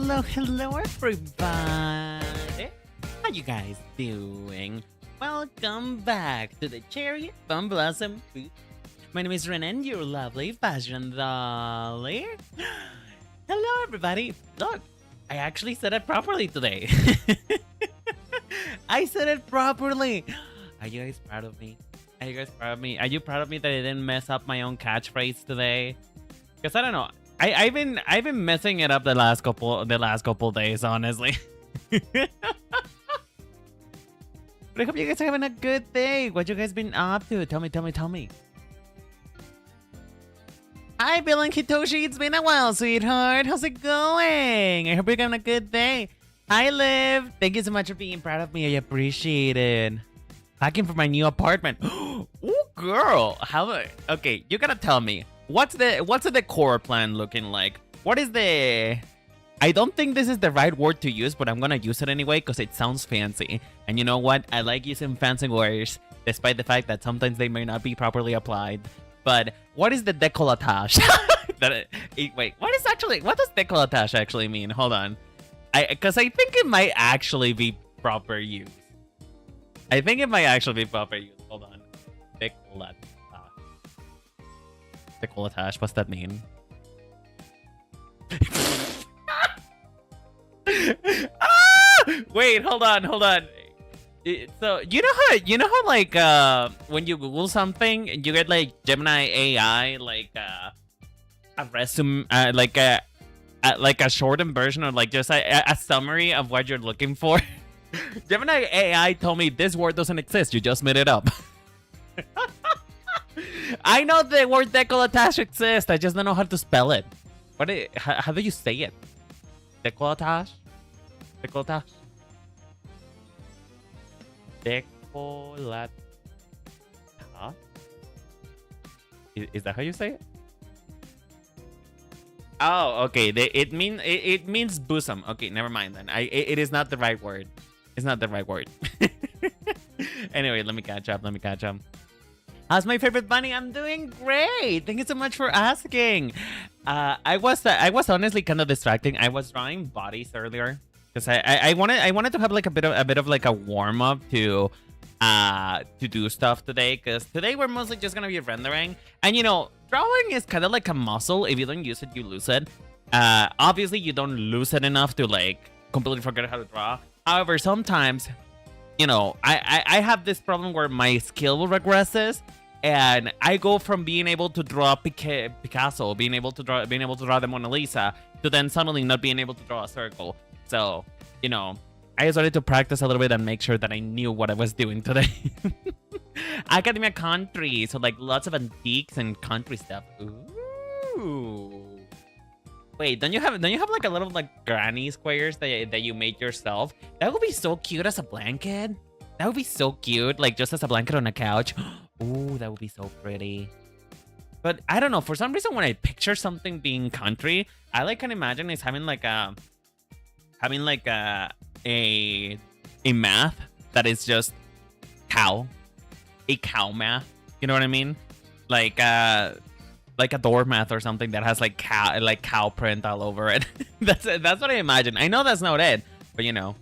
Hello, everybody. How you guys doing? Welcome back to the Cherry Fun Blossom Food. My name is Renan, your lovely fashion dolly. Hello, everybody. Look, I actually said it properly today. I said it properly. Are you guys proud of me? Are you guys proud of me? Are you proud of me that I didn't mess up my own catchphrase today? Because I don't know. I've been messing it up the last couple days, honestly. But I hope you guys are having a good day. What you guys been up to? Tell me. Hi, Bill and Hitoshi. It's been a while, sweetheart. How's it going? I hope you're having a good day. Hi, Liv. Thank you so much for being proud of me. I appreciate it. Packing for my new apartment. Ooh, girl. Okay, you gotta tell me. What's the decor plan looking like? What is the... I don't think this is the right word to use, but I'm gonna use it anyway because it sounds fancy. And you know what? I like using fancy words, despite the fact that sometimes they may not be properly applied. But what is the décolletage? Wait, what does décolletage actually mean? Hold on. Because I think it might actually be proper use. Hold on. Décolletage. Décolletage, what's that mean? Wait, hold on. So you know how like when you Google something, you get like Gemini AI like a resume, like a shortened version or like just a summary of what you're looking for. Gemini AI told me this word doesn't exist. You just made it up. I know the word décolletage exists. I just don't know how to spell it. How do you say it? Décolletage? Décolletage? Décolletage? Is that how you say it? Oh, okay. It means bosom. Okay, never mind then. It is not the right word. It's not the right word. Anyway, let me catch up. How's my favorite bunny? I'm doing great. Thank you so much for asking. I was honestly kind of distracting. I was drawing bodies earlier because I wanted to have like a bit of like a warm up to do stuff today, because today we're mostly just gonna be rendering. And you know, drawing is kind of like a muscle. If you don't use it, you lose it. Obviously you don't lose it enough to like completely forget how to draw. However, sometimes, you know, I have this problem where my skill regresses, and I go from being able to draw Picasso, being able to draw the Mona Lisa, to then suddenly not being able to draw a circle. So, you know, I started to practice a little bit and make sure that I knew what I was doing today. Academia country, so like lots of antiques and country stuff. Ooh. Wait, don't you have like a little like granny squares that you made yourself? That would be so cute as a blanket. That would be so cute, like just as a blanket on a couch. Ooh, that would be so pretty. But I don't know, for some reason when I picture something being country, I like can imagine it's having a math that is just cow. A cow math. You know what I mean? Like a doormat or something that has like cow print all over it. That's what I imagine. I know that's not it, but you know.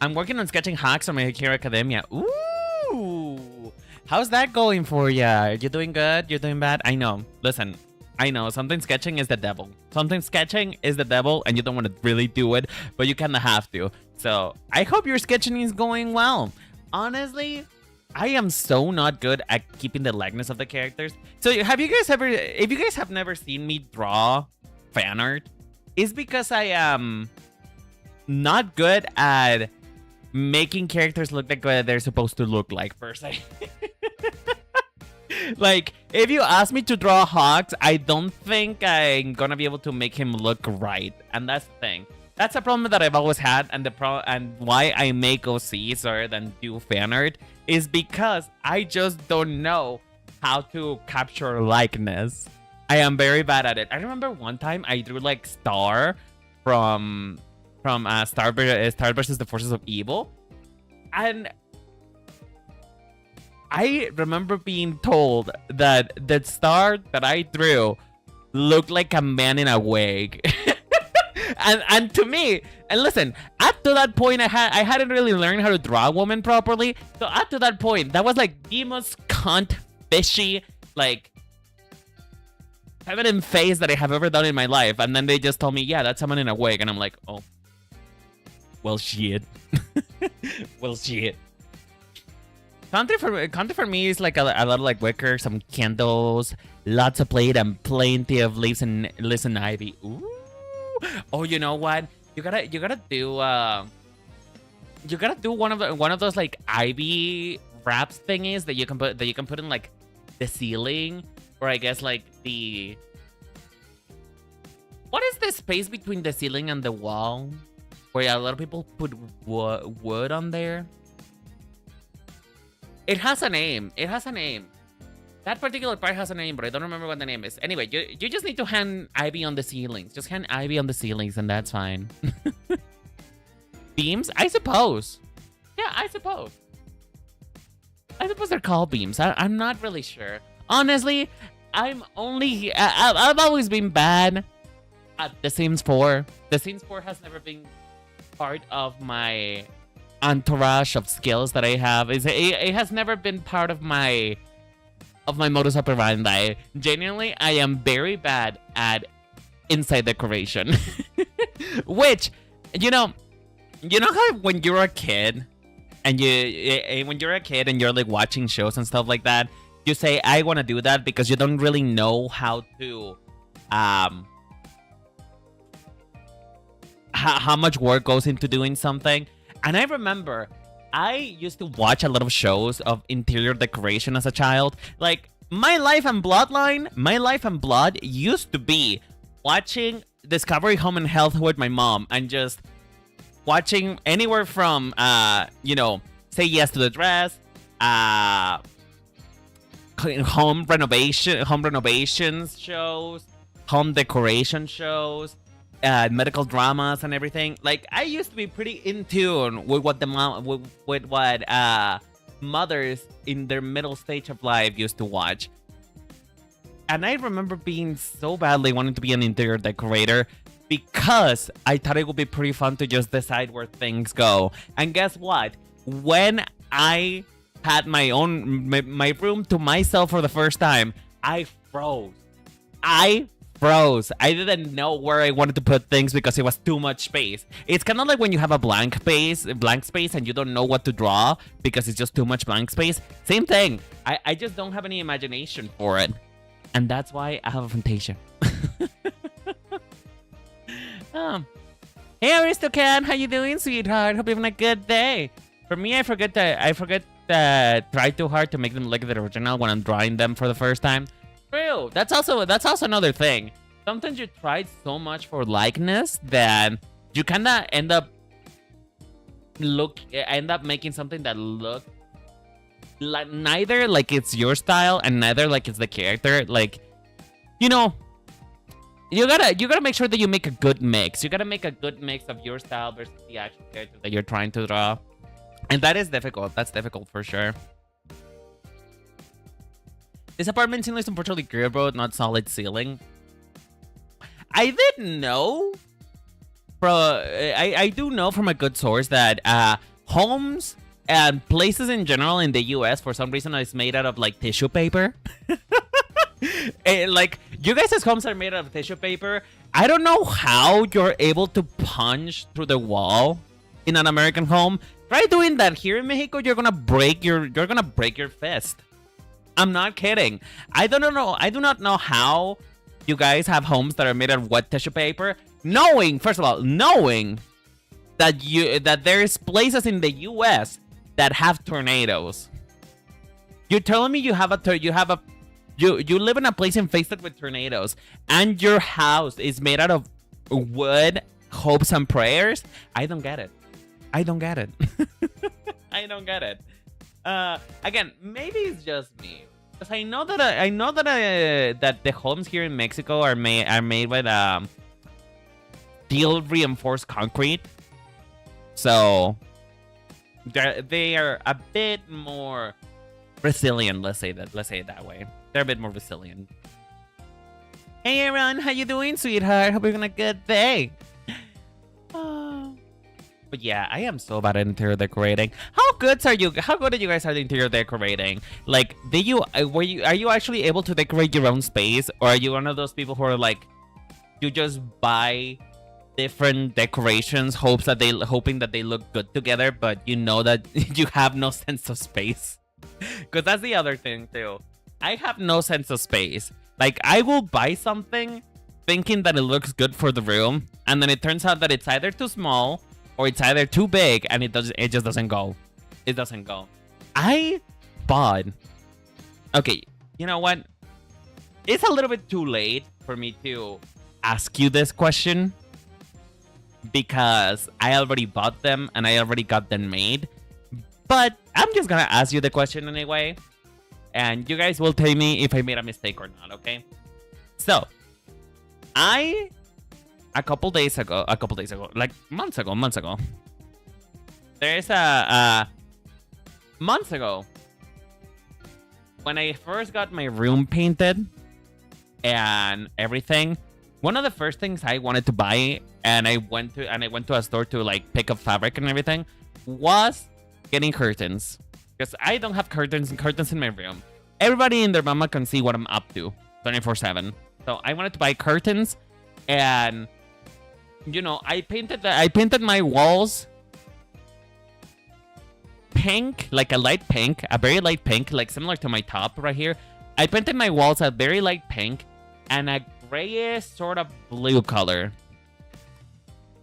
I'm working on sketching hacks on My Hero Academia. Ooh, how's that going for ya? You doing good? You doing bad? I know. Listen, I know something sketching is the devil. Sometimes sketching is the devil, and you don't want to really do it, but you kind of have to. So I hope your sketching is going well. Honestly, I am so not good at keeping the likeness of the characters. So if you guys have never seen me draw fan art, it's because I am not good at making characters look like what they're supposed to look like, per se. Like, if you ask me to draw Hawks, I don't think I'm gonna be able to make him look right. And that's the thing. That's a problem that I've always had, and why I make OCs rather than do fan art is because I just don't know how to capture likeness. I am very bad at it. I remember one time I drew like Star from Star versus the Forces of Evil, and I remember being told that the Star that I drew looked like a man in a wig. And to me, and listen, up to that point, I hadn't really learned how to draw a woman properly. So up to that point, that was like the most cunt, fishy, like feminine face that I have ever done in my life. And then they just told me, yeah, that's someone in a wig, and I'm like, oh, well, shit. Well, shit. Country for me is like a lot of like wicker, some candles, lots of plate, and plenty of leaves and ivy. Ooh. Oh, you know what? You gotta do one of those like ivy wraps thingies that you can put in like the ceiling, or I guess like the, what is the space between the ceiling and the wall where a lot of people put wood on there? It has a name. That particular part has a name, but I don't remember what the name is. Anyway, you just need to hang ivy on the ceilings. Just hang ivy on the ceilings, and that's fine. Beams? I suppose. Yeah, I suppose they're called beams. I'm not really sure. Honestly, I've always been bad at The Sims 4. The Sims 4 has never been part of my entourage of skills that I have. It has never been part of my modus operandi. Genuinely, I am very bad at inside decoration. Which, you know how when you're a kid and you're like watching shows and stuff like that, you say, I want to do that because you don't really know how to how much work goes into doing something. And I remember I used to watch a lot of shows of interior decoration as a child. Like, my life and blood used to be watching Discovery Home and Health with my mom and just watching anywhere from, Say Yes to the Dress, home renovations shows, home decoration shows, medical dramas and everything. Like, I used to be pretty in tune with what mothers in their middle stage of life used to watch. And I remember being so badly wanting to be an interior decorator because I thought it would be pretty fun to just decide where things go. And guess what? When I had my room to myself for the first time, I froze. I didn't know where I wanted to put things because it was too much space. It's kind of like when you have a blank space and you don't know what to draw because it's just too much blank space. Same thing. I just don't have any imagination for it. And that's why I have a Fantasia. Hey, Aristocat, how you doing, sweetheart? Hope you're having a good day. For me, I forget to try too hard to make them look at the original when I'm drawing them for the first time. True. That's also another thing. Sometimes you try so much for likeness that you kind of end up making something that looks like neither like it's your style and neither like it's the character. Like, you gotta make sure that you make a good mix. You gotta make a good mix of your style versus the actual character that you're trying to draw. And that is difficult. That's difficult for sure. This apartment seems like unfortunately grid road, not solid ceiling. I didn't know. I do know from a good source that homes and places in general in the US for some reason is made out of like tissue paper. Like, you guys' homes are made out of tissue paper. I don't know how you're able to punch through the wall in an American home. Try doing that here in Mexico. You're gonna break your fist. I'm not kidding. I do not know how you guys have homes that are made out of wet tissue paper. First of all, knowing that there's places in the US that have tornadoes. You're telling me you live in a place infested with tornadoes and your house is made out of wood, hopes and prayers? I don't get it. I don't get it. Again, maybe it's just me, because I know that the homes here in Mexico are made with steel reinforced concrete, so they are a bit more resilient. Let's say it that way. They're a bit more resilient. Hey Aaron, how you doing, sweetheart? Hope you're having a good day. But yeah, I am so bad at interior decorating. How good are you? How good are you guys at interior decorating? Like, are you actually able to decorate your own space, or are you one of those people who are like, you just buy different decorations, hoping that they look good together, but you know that you have no sense of space? Because that's the other thing too. I have no sense of space. Like, I will buy something thinking that it looks good for the room, and then it turns out that it's either too small or it's either too big, and it just doesn't go. It doesn't go. I bought... Okay, you know what? It's a little bit too late for me to ask you this question, because I already bought them and I already got them made. But I'm just gonna ask you the question anyway, and you guys will tell me if I made a mistake or not, okay? So, a couple days ago, like months ago, there's months ago, when I first got my room painted and everything, one of the first things I wanted to buy, and I went to a store to like pick up fabric and everything, was getting curtains. Because I don't have curtains in my room. Everybody and their mama can see what I'm up to 24/7. So I wanted to buy curtains, and you know, I painted my walls pink, like a light pink, a very light pink, like similar to my top right here. I painted my walls a very light pink and a grayish sort of blue color.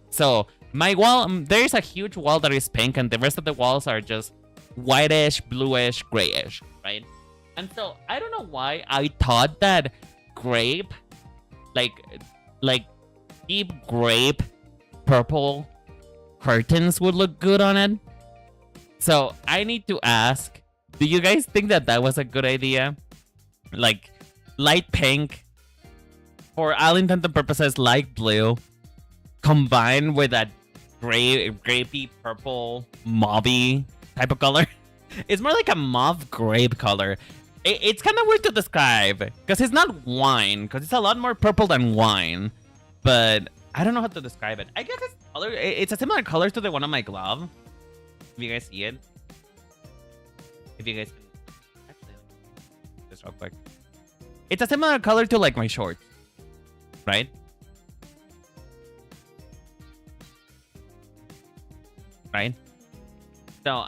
So my wall, there's a huge wall that is pink, and the rest of the walls are just whitish, bluish, grayish, right? And so I don't know why I thought that grape, like deep grape purple curtains would look good on it. So I need to ask, do you guys think that that was a good idea? Like light pink, for all intents and purposes light blue, combined with that grapey purple mauvey type of color. It's more like a mauve grape color. It's kind of weird to describe because it's not wine, because it's a lot more purple than wine. But I don't know how to describe it. I guess it's a similar color to the one on my glove. If you guys see it. If you guys can... Actually, just real quick. It's a similar color to like my shorts. Right? Right? So,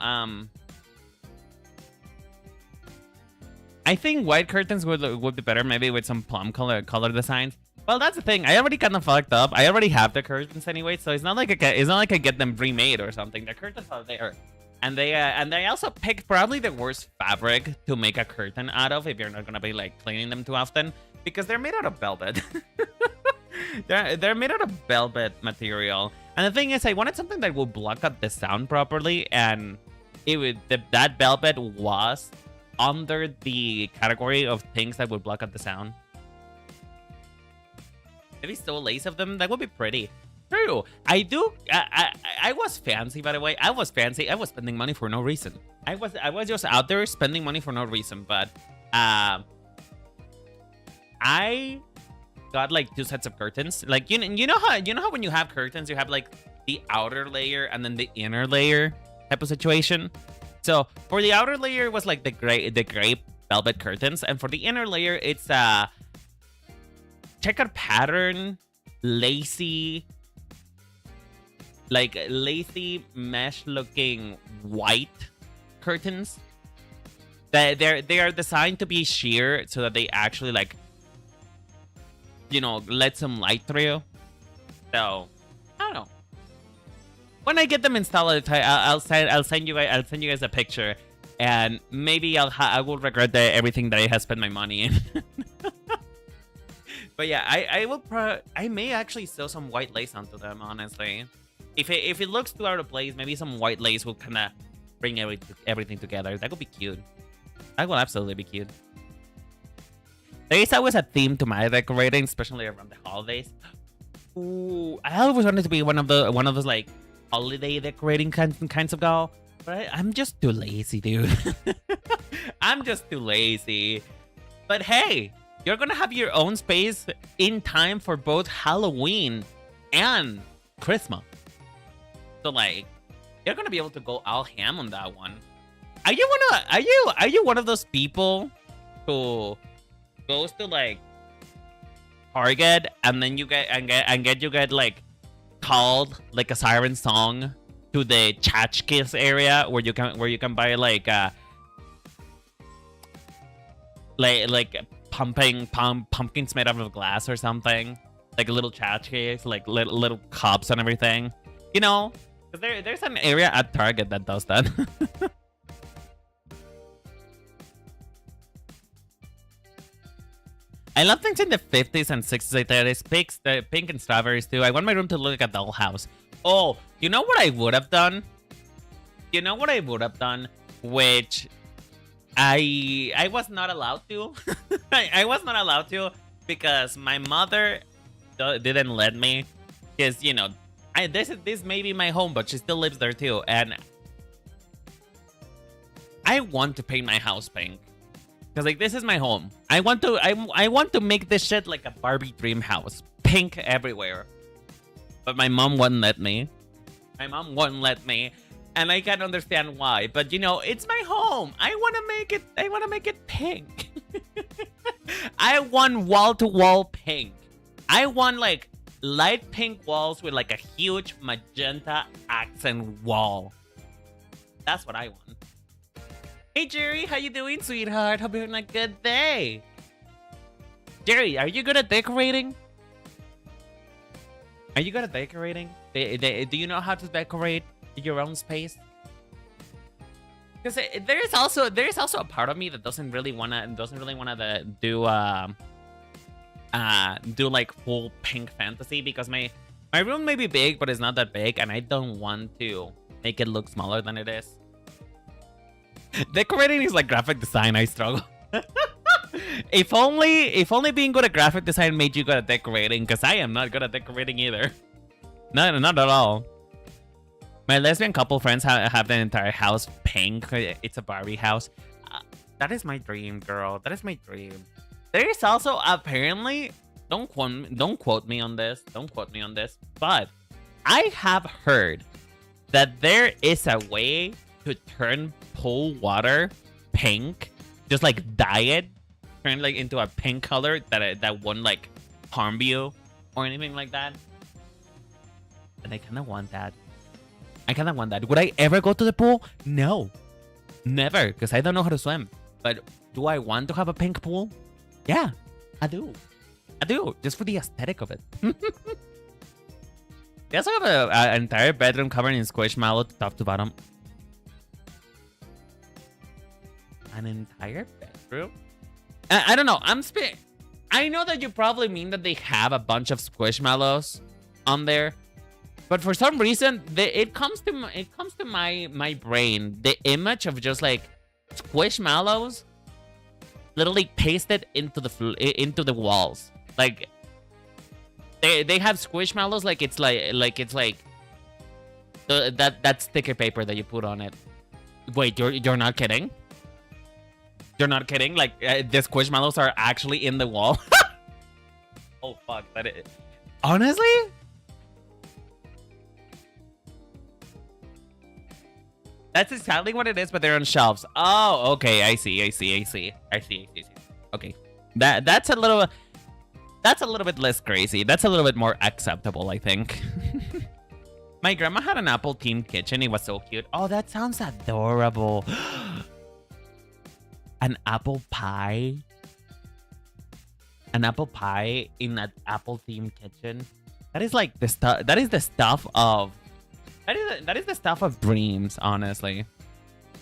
I think white curtains would be better, maybe with some plum color designs. Well, that's the thing. I already kind of fucked up. I already have the curtains anyway, so it's not like I get them remade or something. The curtains are there, and they also picked probably the worst fabric to make a curtain out of if you're not gonna be like cleaning them too often, because they're made out of velvet. they're made out of velvet material, and the thing is, I wanted something that would block out the sound properly, and that velvet was under the category of things that would block out the sound. Maybe still a lace of them, that would be pretty. True. I was fancy, by the way. I was fancy. I was spending money for no reason. I was just out there spending money for no reason. But I got like 2 sets of curtains. Like you know how when you have curtains, you have like the outer layer and then the inner layer type of situation. So for the outer layer, it was like the gray velvet curtains, and for the inner layer, it's checkered pattern, lacy mesh looking white curtains. They are designed to be sheer so that they actually like, you know, let some light through. So I don't know. When I get them installed, I'll send you guys a picture, and maybe I will regret everything that I have spent my money in. But yeah, I may actually sew some white lace onto them, honestly. If it looks too out of place, maybe some white lace will kind of bring everything together. That would be cute. That would absolutely be cute. There is always a theme to my decorating, especially around the holidays. Ooh, I always wanted to be one of those like holiday decorating kinds of gal, but I'm just too lazy, dude. I'm just too lazy. But hey, you're gonna have your own space in time for both Halloween and Christmas. So like, you're gonna be able to go all ham on that one. Are you one of those people who goes to like Target and then you get like called like a siren song to the tchotchkes area where you can buy like pumpkins made out of glass or something, like little tchotchkes, like little cups and everything, you know, because there's an area at Target that does that. I love things in the 50s and 60s like that. It's pink and strawberries too. I want my room to look like a dollhouse. Oh, you know what I would have done? You know what I would have done? Which I was not allowed to. I was not allowed to because my mother didn't let me. Because, you know, this may be my home, but she still lives there too. And I want to paint my house pink. Because like this is my home. I want to make this shit like a Barbie dream house. Pink everywhere. But my mom wouldn't let me. My mom wouldn't let me. And I can't understand why. But you know, it's my home. I wanna make it pink. I want wall-to-wall pink. I want like light pink walls with like a huge magenta accent wall. That's what I want. Hey Jerry, how you doing, sweetheart? Hope you're having a good day. Jerry, are you good at decorating? Are you good at decorating? Do you know how to decorate your own space? Because there is also a part of me that doesn't really wanna do like full pink fantasy, because my room may be big, but it's not that big, and I don't want to make it look smaller than it is. Decorating is like graphic design. I struggle. If only being good at graphic design made you good at decorating, because I am not good at decorating either. No, not at all. My lesbian couple friends have the entire house pink. It's a Barbie house. That is my dream, girl. That is my dream. There is also apparently, don't quote me on this. Don't quote me on this. But I have heard that there is a way to turn pool water pink, just like dye it, turn like into a pink color that won't like harm you or anything like that. And I kind of want that. Would I ever go to the pool? No, never, because I don't know how to swim. But do I want to have a pink pool? Yeah, I do, just for the aesthetic of it. They also have an entire bedroom covered in squishmallow top to bottom. An entire bedroom? I don't know. I know that you probably mean that they have a bunch of squishmallows on there, but for some reason, it comes to my brain the image of just like squishmallows, literally pasted into the walls. Like they have squishmallows like it's like that sticker paper that you put on it. Wait, you're not kidding? You're not kidding? Like, the squishmallows are actually in the wall? Oh, fuck. That is... Honestly? That's exactly what it is, but they're on shelves. Oh, okay. I see. Okay. That's a little bit less crazy. That's a little bit more acceptable, I think. My grandma had an Apple-themed kitchen. It was so cute. Oh, that sounds adorable. An apple pie? An apple pie in an Apple-themed kitchen? That is like the stuff. That is the stuff of dreams, honestly.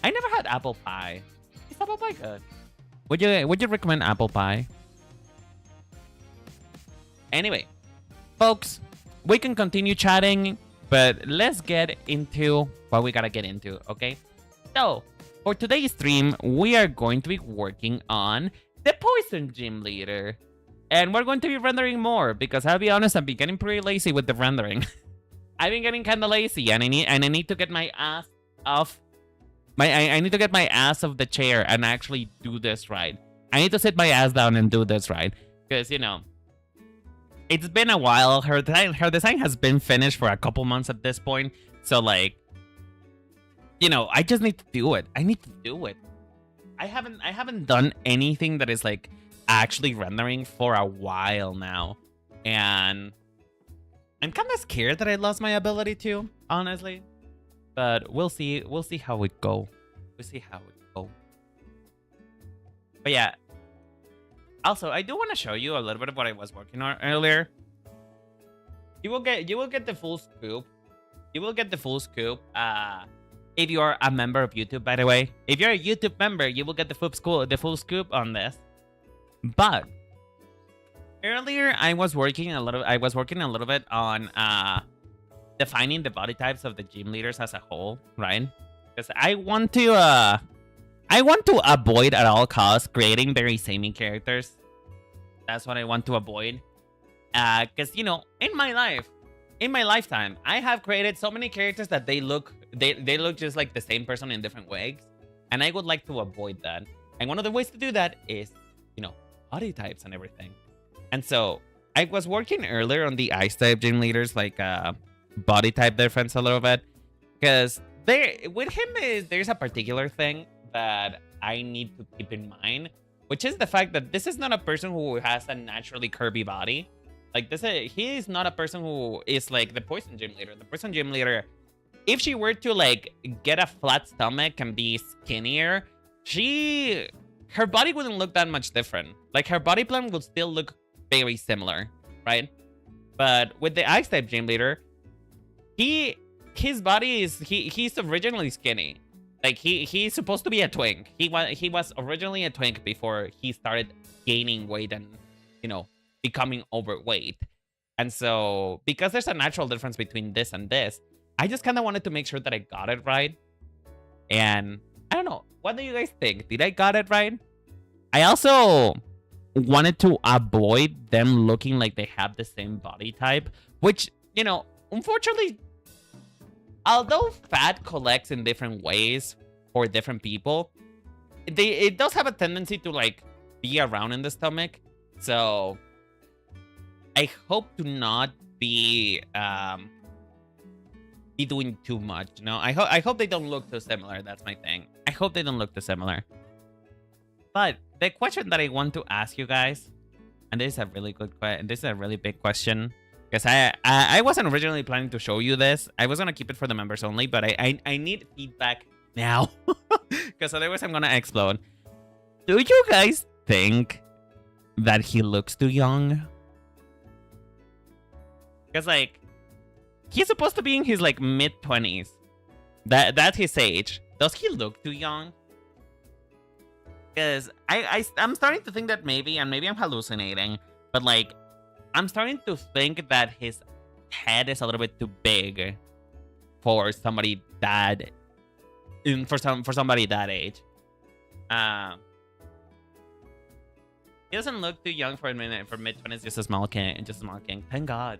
I never had apple pie. Is apple pie good? Would you recommend apple pie? Anyway, folks, we can continue chatting, but let's get into what we gotta get into, okay? So, for today's stream, we are going to be working on the Poison Gym Leader. And we're going to be rendering more, because I'll be honest, I've been getting pretty lazy with the rendering. I've been getting kind of lazy, and I need to get my ass off. I need to get my ass off the chair and actually do this right. I need to sit my ass down and do this right, because you know, it's been a while. Her design has been finished for a couple months at this point, so like, you know, I just need to do it. I need to do it. I haven't done anything that is like actually rendering for a while now. And I'm kind of scared that I lost my ability to, honestly. But we'll see. We'll see how it go. We'll see how it go. But yeah. Also, I do want to show you a little bit of what I was working on earlier. You will get the full scoop. You will get the full scoop. If you are a member of YouTube, by the way. If you're a YouTube member, you will get the full scoop on this. But earlier I was working a little bit on defining the body types of the gym leaders as a whole, right? Because I want to avoid at all costs creating very samey characters. That's what I want to avoid. Because, you know, in my lifetime, I have created so many characters that they look just like the same person in different ways. And I would like to avoid that. And one of the ways to do that is, you know, body types and everything. And so I was working earlier on the ice type gym leaders, like body type difference a little bit. Because with him there's a particular thing that I need to keep in mind, which is the fact that this is not a person who has a naturally curvy body. Like he is not a person who is like the poison gym leader. The poison gym leader, if she were to like get a flat stomach and be skinnier, her body wouldn't look that much different. Like her body plan would still look very similar, right? But with the ice type gym leader, his body is he's originally skinny. Like he's supposed to be a twink. He was originally a twink before he started gaining weight and, you know, becoming overweight. And so because there's a natural difference between this and this, I just kind of wanted to make sure that I got it right. And I don't know, what do you guys think? Did I got it right? I also wanted to avoid them looking like they have the same body type, which, you know, unfortunately, although fat collects in different ways for different people, it does have a tendency to like be around in the stomach. So I hope to not be doing too much. You know, I hope they don't look too similar. That's my thing. I hope they don't look too similar. But the question that I want to ask you guys, and this is a really good question. This is a really big question. Because I wasn't originally planning to show you this. I was going to keep it for the members only, but I need feedback now. Because otherwise I'm going to explode. Do you guys think that he looks too young? Because, like, he's supposed to be in his, like, mid-20s. That's his age. Does he look too young? Because I'm starting to think that maybe, and maybe I'm hallucinating, but, like, I'm starting to think that his head is a little bit too big for somebody that for somebody that age. He doesn't look too young for mid-20s. Just a small king. Thank God.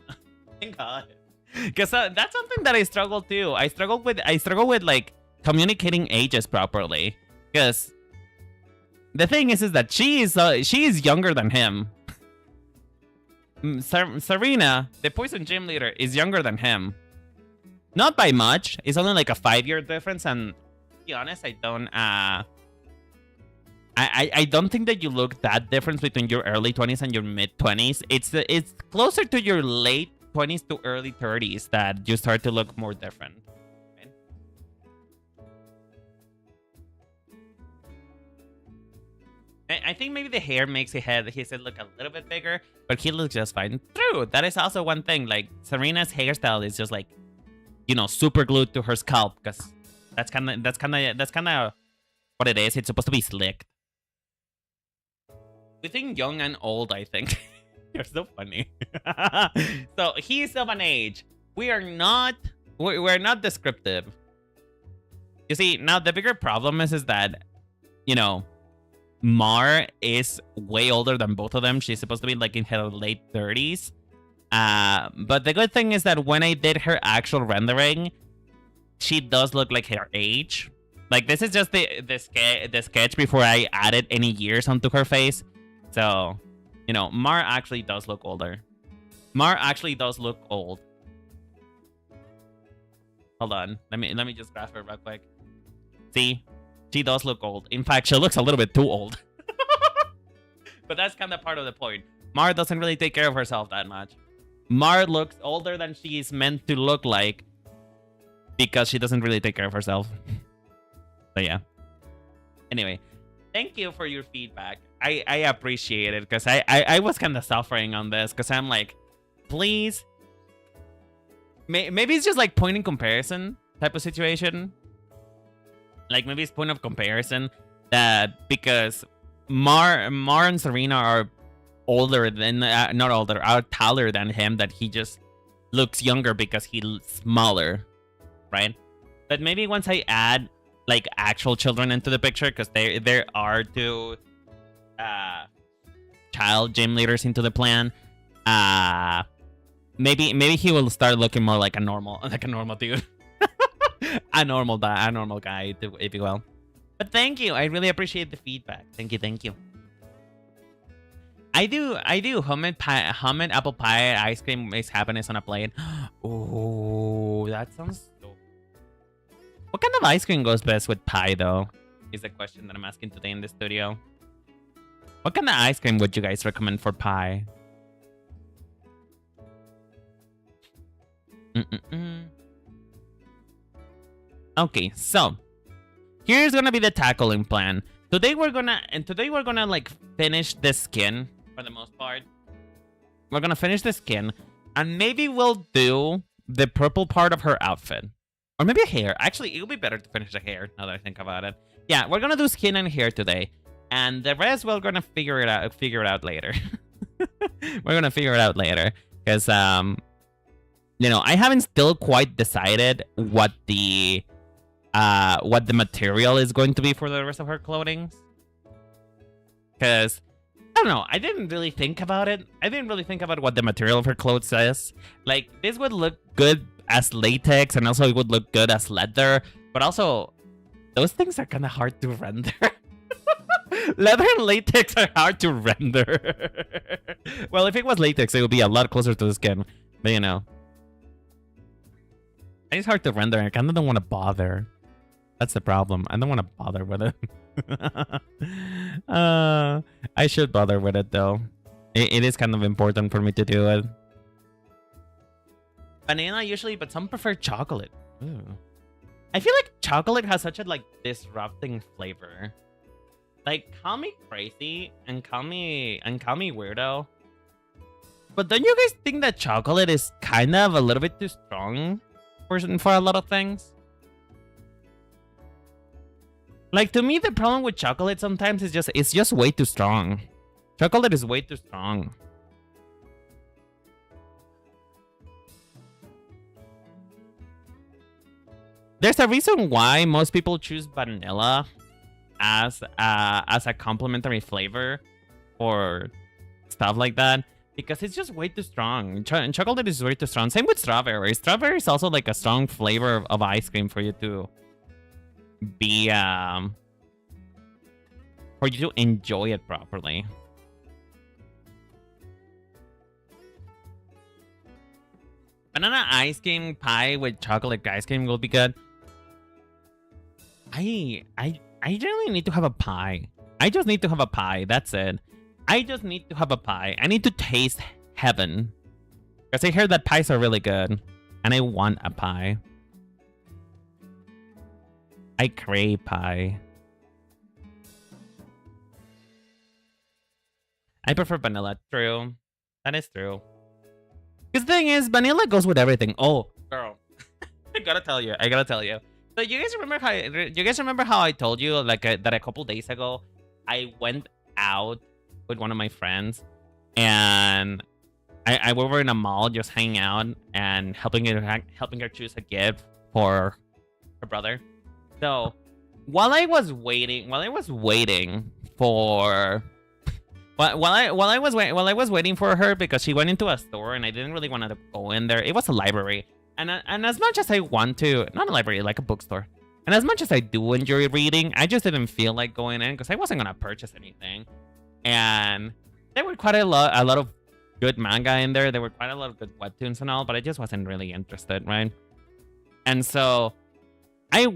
Thank God. Because that's something that I struggle too. I struggle with like communicating ages properly. Because the thing is that she is younger than him. Serena, the poison gym leader, is younger than him. Not by much. It's only like a 5-year difference, and to be honest, I don't think that you look that difference between your early 20s and your mid 20s. It's closer to your late 20s to early 30s that you start to look more different. I think maybe the hair makes his head look a little bit bigger, but he looks just fine. True, that is also one thing. Like Serena's hairstyle is just like, you know, super glued to her scalp, because that's kind of what it is. It's supposed to be slicked. Between young and old, I think. You're so funny. So he's of an age. We're not descriptive. You see, now the bigger problem is that, you know, Mar is way older than both of them. She's supposed to be like in her late 30s. But the good thing is that when I did her actual rendering, she does look like her age. Like, this is just the sketch before I added any years onto her face. So, you know, Mar actually does look older. Mar actually does look old. Hold on. Let me just graph her real quick. See, she does look old. In fact, she looks a little bit too old. But that's kind of part of the point. Mar doesn't really take care of herself that much. Mar looks older than she's meant to look like because she doesn't really take care of herself. So yeah. Anyway, thank you for your feedback. I appreciate it because I was kind of suffering on this because I'm like, please. Maybe it's just like point in comparison type of situation. Like maybe it's point of comparison that because Mar and Serena are older than not older, are taller than him, that he just looks younger because he's smaller, right? But maybe once I add like actual children into the picture, because there are two child gym leaders into the plan, maybe he will start looking more like a normal dude. a normal guy, if you will. But thank you. I really appreciate the feedback. Thank you. I do. Homemade apple pie ice cream makes happiness on a plate. Oh, that sounds so... What kind of ice cream goes best with pie, though? Is the question that I'm asking today in the studio. What kind of ice cream would you guys recommend for pie? Okay, so here's gonna be the tackling plan. Today we're gonna like finish the skin for the most part. We're gonna finish the skin, and maybe we'll do the purple part of her outfit, or maybe hair. Actually, it would be better to finish the hair now that I think about it. Yeah, we're gonna do skin and hair today, and the rest we're gonna figure it out later. We're gonna figure it out later because you know, I haven't still quite decided what the material is going to be for the rest of her clothing. Because, I don't know, I didn't really think about it. I didn't really think about what the material of her clothes is. Like, this would look good as latex, and also it would look good as leather. But also, those things are kind of hard to render. Leather and latex are hard to render. Well, if it was latex, it would be a lot closer to the skin. But, you know. It's hard to render. I kind of don't want to bother. That's the problem. I don't want to bother with it. I should bother with it, though. It is kind of important for me to do it. Banana usually, but some prefer chocolate. Ooh. I feel like chocolate has such a like disrupting flavor. Like, call me crazy and call me weirdo. But don't you guys think that chocolate is kind of a little bit too strong for a lot of things? Like, to me, the problem with chocolate sometimes is it's just way too strong. Chocolate is way too strong. There's a reason why most people choose vanilla as a complementary flavor or stuff like that. Because it's just way too strong. Chocolate is way too strong. Same with strawberry. Strawberry is also like a strong flavor of ice cream for you to be for you to enjoy it properly. Banana ice cream pie with chocolate ice cream will be good. I really need to have a pie. I just need to have a pie. That's it. I just need to have a pie. I need to taste heaven. Because I heard that pies are really good. And I want a pie. I crave pie. I prefer vanilla. True. That is true. Because the thing is, vanilla goes with everything. Oh, girl. I gotta tell you. So you guys remember how I told you like that a couple days ago I went out with one of my friends, and I we were in a mall just hanging out and helping her choose a gift for her brother. So while I was waiting for her, because she went into a store and I didn't really want to go in there. It was a library, and as much as I want to, not a library, like a bookstore, and as much as I do enjoy reading, I just didn't feel like going in because I wasn't gonna purchase anything. And there were quite a lot of good manga in there. There were quite a lot of good webtoons and all, but I just wasn't really interested, right? And so I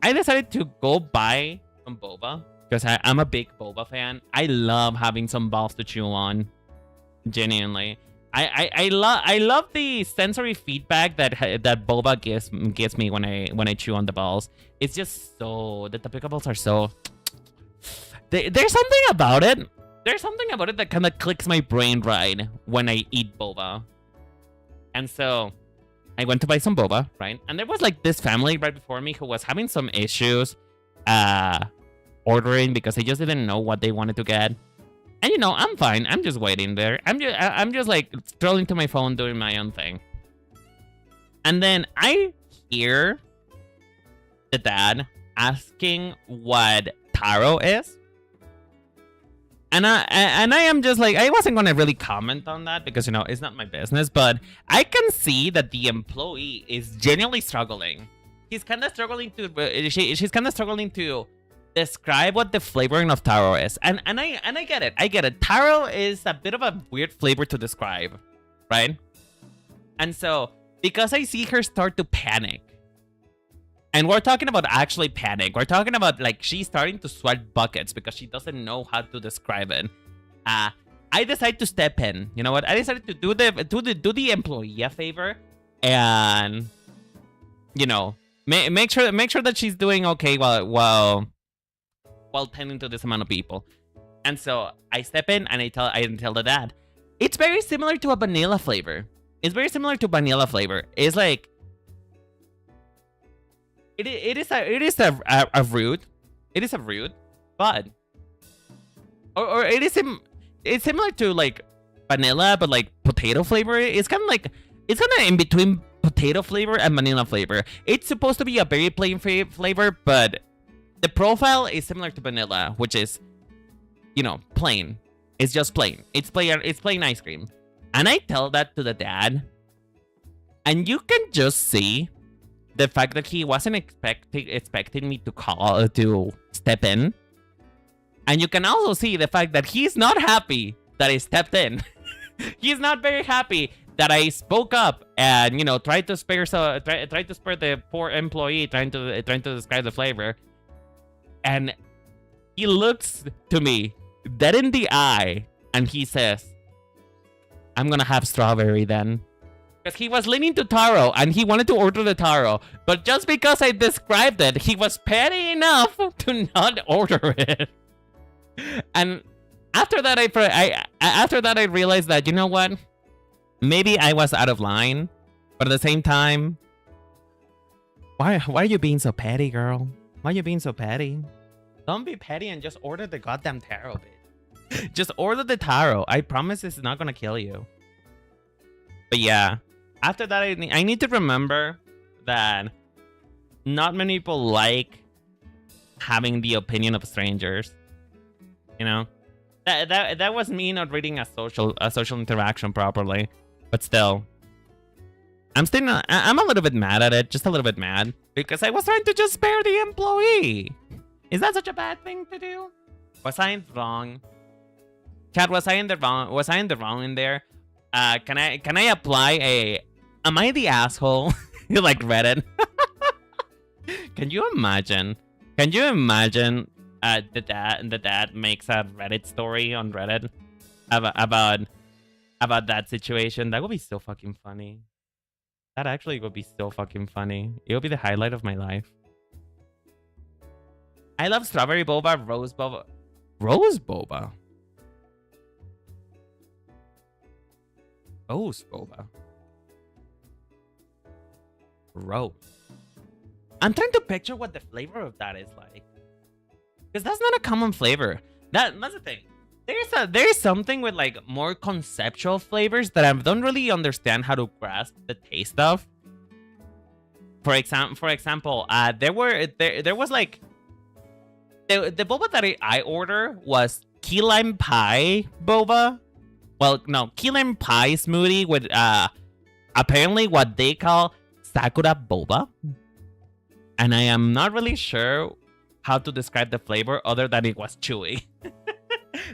I decided to go buy some boba because I'm a big boba fan. I love having some balls to chew on. Genuinely. I love the sensory feedback that boba gives me when I chew on the balls. It's just so the pickles are so. There's something about it. There's something about it that kind of clicks my brain right when I eat boba. And so I went to buy some boba, right? And there was like this family right before me who was having some issues ordering because they just didn't know what they wanted to get. And you know, I'm fine. I'm just waiting there. I'm just like scrolling to my phone doing my own thing. And then I hear the dad asking what taro is. And I am just like, I wasn't going to really comment on that because, you know, it's not my business. But I can see that the employee is genuinely struggling. He's kind of struggling to, she's kind of struggling to describe what the flavoring of taro is. And I get it. I get it. Taro is a bit of a weird flavor to describe, right? And so, because I see her start to panic, and we're talking about actually panic. We're talking about like she's starting to sweat buckets because she doesn't know how to describe it. I decided to step in. You know what? I decided to do the employee a favor, and you know, make sure that she's doing okay while tending to this amount of people. And so I step in and I tell the dad, it's very similar to a vanilla flavor. It's very similar to vanilla flavor. It's like. It is a root. It is a root, but or it's similar to like vanilla, but like potato flavor. It's kind of in between potato flavor and vanilla flavor. It's supposed to be a very plain flavor, but the profile is similar to vanilla, which is, you know, plain. It's just plain. It's plain ice cream. And I tell that to the dad, and you can just see the fact that he wasn't expecting me to step in. And you can also see the fact that he's not happy that I stepped in. He's not very happy that I spoke up and, you know, tried to spare the poor employee trying to describe the flavor. And he looks to me dead in the eye and he says, I'm gonna have strawberry then. Because he was leaning to taro and he wanted to order the taro, but just because I described it, he was petty enough to not order it. And after that, I realized that, you know what? Maybe I was out of line, but at the same time, why are you being so petty, girl? Why are you being so petty? Don't be petty and just order the goddamn taro, bitch. Just order the taro. I promise it's not gonna kill you. But yeah. After that, I need to remember that not many people like having the opinion of strangers. You know, that was me not reading a social interaction properly. But still, I'm a little bit mad at it, just a little bit mad because I was trying to just spare the employee. Is that such a bad thing to do? Was I wrong? Cat, was I in the wrong? Was I in the wrong in there? Can I apply a? Am I the asshole? You like Reddit? Can you imagine? Can you imagine? The dad makes a Reddit story on Reddit about that situation. That would be so fucking funny. That actually would be so fucking funny. It would be the highlight of my life. I love strawberry boba, rose boba. Rose boba? Rose boba. Rose. I'm trying to picture what the flavor of that is like. Because that's not a common flavor. That's the thing. There's something with like more conceptual flavors that I don't really understand how to grasp the taste of. For example, there was like the boba that I order was key lime pie boba. Well, no, key lime pie smoothie with apparently what they call sakura boba. And I am not really sure how to describe the flavor other than it was chewy.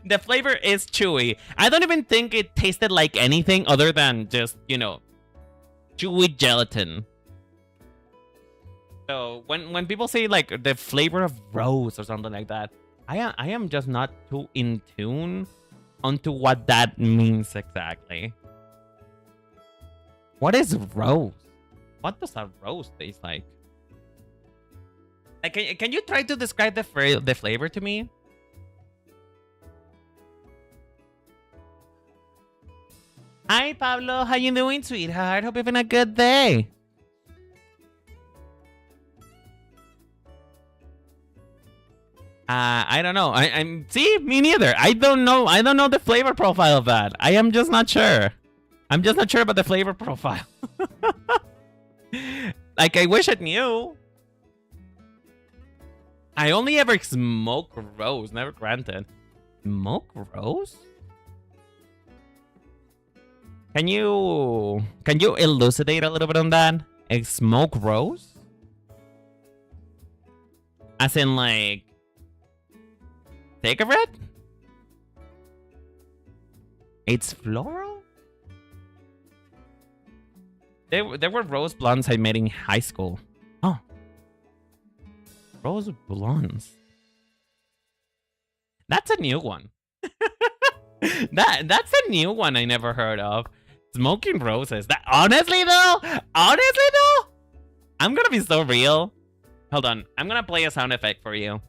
The flavor is chewy. I don't even think it tasted like anything other than just, you know, chewy gelatin. So when people say like the flavor of rose or something like that, I am just not too in tune onto what that means exactly. What is rose? What does a rose taste like? Can you try to describe the flavor to me? Hi Pablo, how you doing, sweetheart? Hope you're having a good day. I don't know. I'm see, me neither. I don't know. I don't know the flavor profile of that. I am just not sure. I'm just not sure about the flavor profile. Like, I wish I knew. I only ever smoke rose, never granted. Smoke rose? Can you elucidate a little bit on that? A smoke rose? As in like cigarette? It's floral? There were rose blondes I made in high school. Oh. Rose blondes. That's a new one. That's a new one I never heard of. Smoking roses. That honestly though, I'm gonna be so real. Hold on, I'm gonna play a sound effect for you.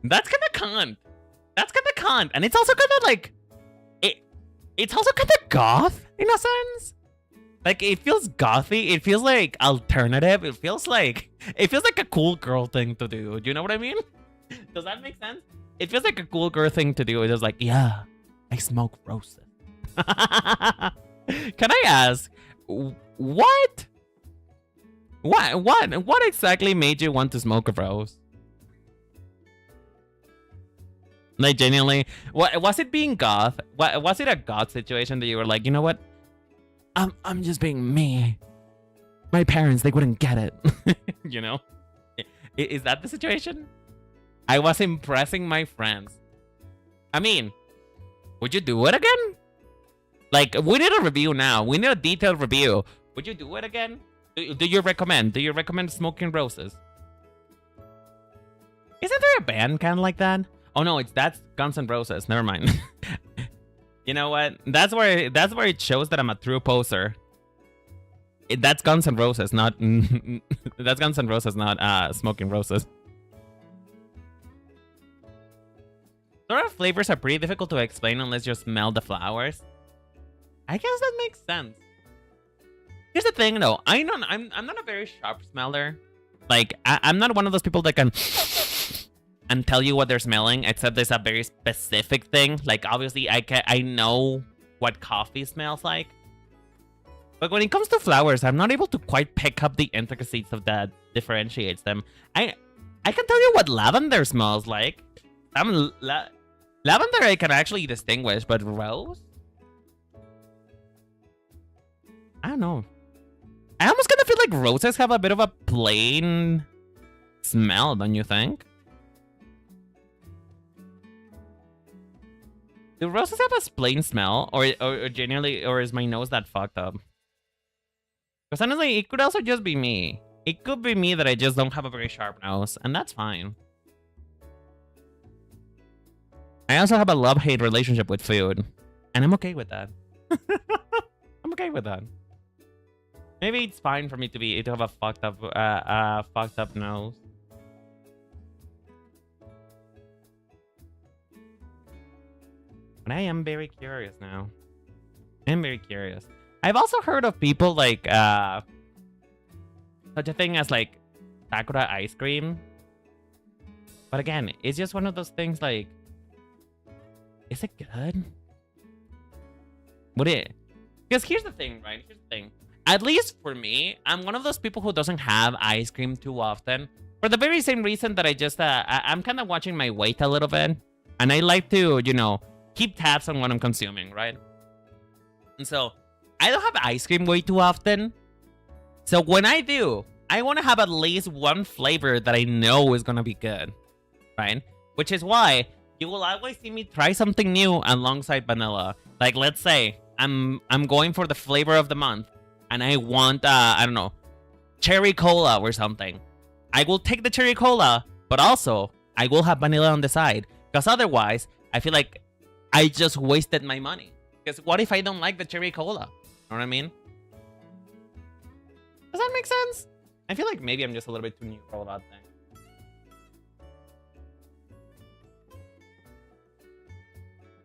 That's kind of cunt. That's kind of cunt, and it's also kind of like it's also kind of goth in a sense. Like, it feels gothy. It feels like alternative. It feels like a cool girl thing to do. Do you know what I mean? Does that make sense? It feels like a cool girl thing to do. It's just like, yeah, I smoke roses. Can I ask, what exactly made you want to smoke a rose? Like, genuinely, what was it being goth? Was it a goth situation that you were like, you know what? I'm just being me. My parents, they wouldn't get it. You know? Is that the situation? I was impressing my friends. I mean, would you do it again? Like, we need a review now. We need a detailed review. Would you do it again? Do you recommend? Do you recommend smoking roses? Isn't there a band kind of like that? Oh no, that's Guns N' Roses. Never mind. You know what? That's where it shows that I'm a true poser. That's Guns N' Roses, not that's Guns N' Roses, not smoking roses. Sort of flavors are pretty difficult to explain unless you smell the flowers. I guess that makes sense. Here's the thing, though. I'm not a very sharp smeller. Like, I'm not one of those people that can and tell you what they're smelling, except there's a very specific thing. Like, obviously, I know what coffee smells like. But when it comes to flowers, I'm not able to quite pick up the intricacies of that differentiates them. I can tell you what lavender smells like. Lavender I can actually distinguish, but rose? I don't know. I almost kind of feel like roses have a bit of a plain smell, don't you think? Do roses have a plain smell, or genuinely, or is my nose that fucked up? Because honestly, it could also just be me. It could be me that I just don't have a very sharp nose, and that's fine. I also have a love-hate relationship with food, and I'm okay with that. I'm okay with that. Maybe it's fine for me to have a fucked up nose. But I am very curious now. I'm very curious. I've also heard of people like such a thing as like Sakura ice cream. But again, it's just one of those things like, is it good? Would it? Because here's the thing, right? Here's the thing. At least for me, I'm one of those people who doesn't have ice cream too often. For the very same reason that I just, I'm kind of watching my weight a little bit. And I like to, you know, keep tabs on what I'm consuming, right? And so, I don't have ice cream way too often. So when I do, I want to have at least one flavor that I know is going to be good, right? Which is why you will always see me try something new alongside vanilla. Like, let's say I'm going for the flavor of the month, and I want I don't know, cherry cola or something. I will take the cherry cola, but also I will have vanilla on the side. Because otherwise, I feel like I just wasted my money. Because what if I don't like the cherry cola? You know what I mean? Does that make sense? I feel like maybe I'm just a little bit too neutral about things.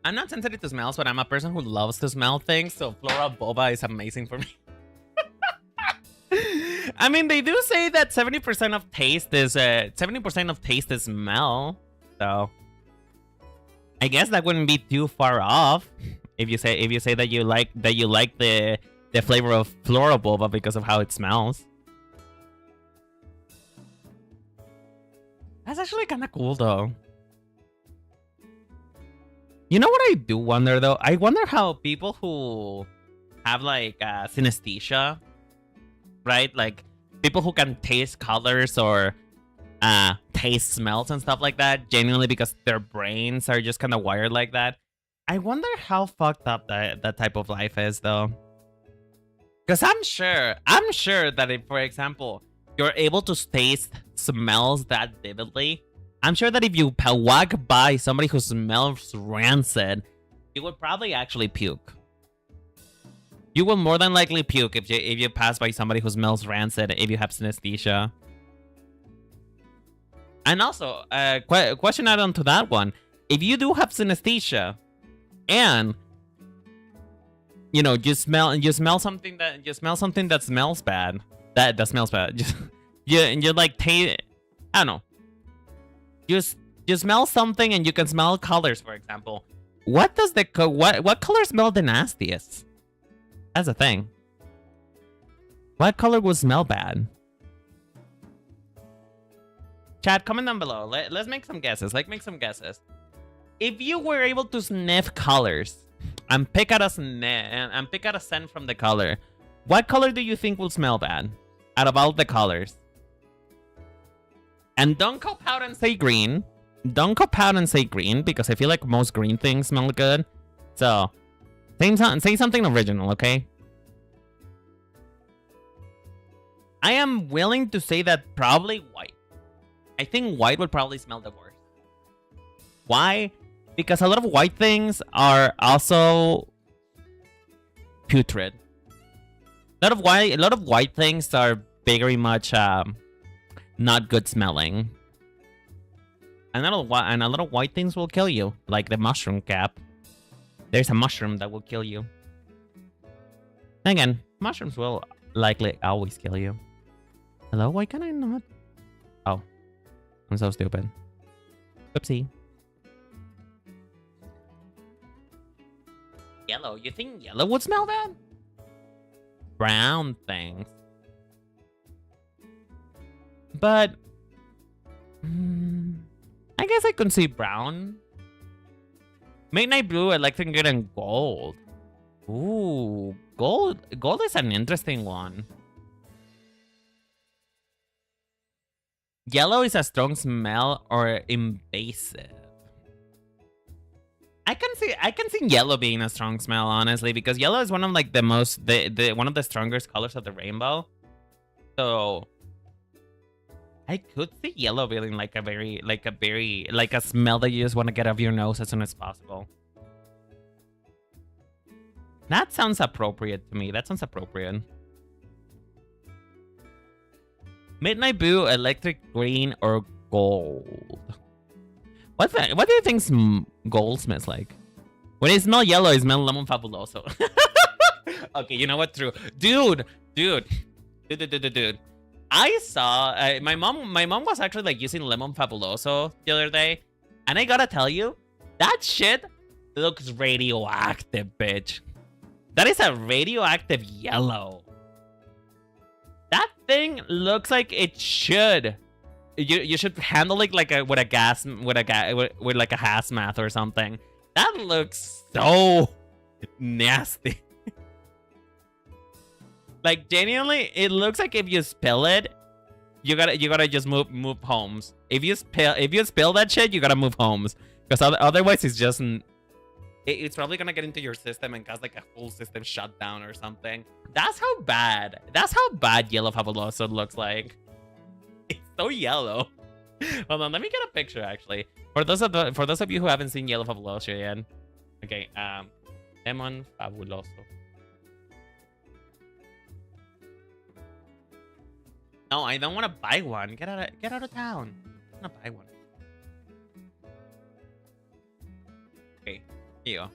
I'm not sensitive to smells, but I'm a person who loves to smell things, so floral boba is amazing for me. I mean, they do say that 70% of taste is 70% of taste is smell, so I guess that wouldn't be too far off if you say that you like the flavor of floral boba because of how it smells. That's actually kind of cool, though. You know what I do wonder, though? I wonder how people who have, like, synesthesia, right? Like, people who can taste colors or taste smells and stuff like that, genuinely because their brains are just kind of wired like that. I wonder how fucked up that type of life is, though. Because I'm sure that if, for example, you're able to taste smells that vividly, I'm sure that if you walk by somebody who smells rancid, you would probably actually puke. You will more than likely puke if you pass by somebody who smells rancid if you have synesthesia. And also, question add on to that one: if you do have synesthesia, and you know you smell something that smells bad, that smells bad, you're like I don't know. You smell something and you can smell colors, for example. What does what color smell the nastiest? That's a thing. What color will smell bad? Chat, comment down below. Let's make some guesses. If you were able to sniff colors and pick out a scent from the color, what color do you think will smell bad out of all the colors? And don't cop out and say green. Don't cop out and say green, because I feel like most green things smell good. So, say something original, okay? I am willing to say that probably white. I think white would probably smell the worst. Why? Because a lot of white things are also putrid. A lot of white things are very much not good smelling. And a lot of white things will kill you, like the mushroom cap. There's a mushroom that will kill you. Again, mushrooms will likely always kill you. Hello, why can I not? Oh, I'm so stupid. Oopsie. Yellow, you think yellow would smell bad? Brown things. But I guess I can see brown. Midnight blue, electric green, and gold. Ooh, gold is an interesting one. Yellow is a strong smell or invasive. I can see yellow being a strong smell, honestly, because yellow is one of like one of the strongest colors of the rainbow. So I could see yellow being like a smell that you just want to get out of your nose as soon as possible. That sounds appropriate to me. That sounds appropriate. Midnight blue, electric green, or gold. What do you think gold smells like? When it smells yellow, it smells lemon fabuloso. Okay, you know what? True, dude. I saw my mom was actually like using lemon fabuloso the other day, and I gotta tell you, that shit looks radioactive, bitch. That is a radioactive yellow. That thing looks like it should. You should handle it like with like a hazmat or something. That looks so nasty. Like genuinely, it looks like if you spill it, you gotta just move homes. If you spill that shit, you gotta move homes, because otherwise it's just it's probably gonna get into your system and cause like a full system shutdown or something. That's how bad yellow fabuloso looks like. It's so yellow. Hold on, let me get a picture actually. For those of you who haven't seen yellow fabuloso yet. Okay, lemon fabuloso. No, I don't want to buy one. Get out of town. I want to buy one. Okay, here you go.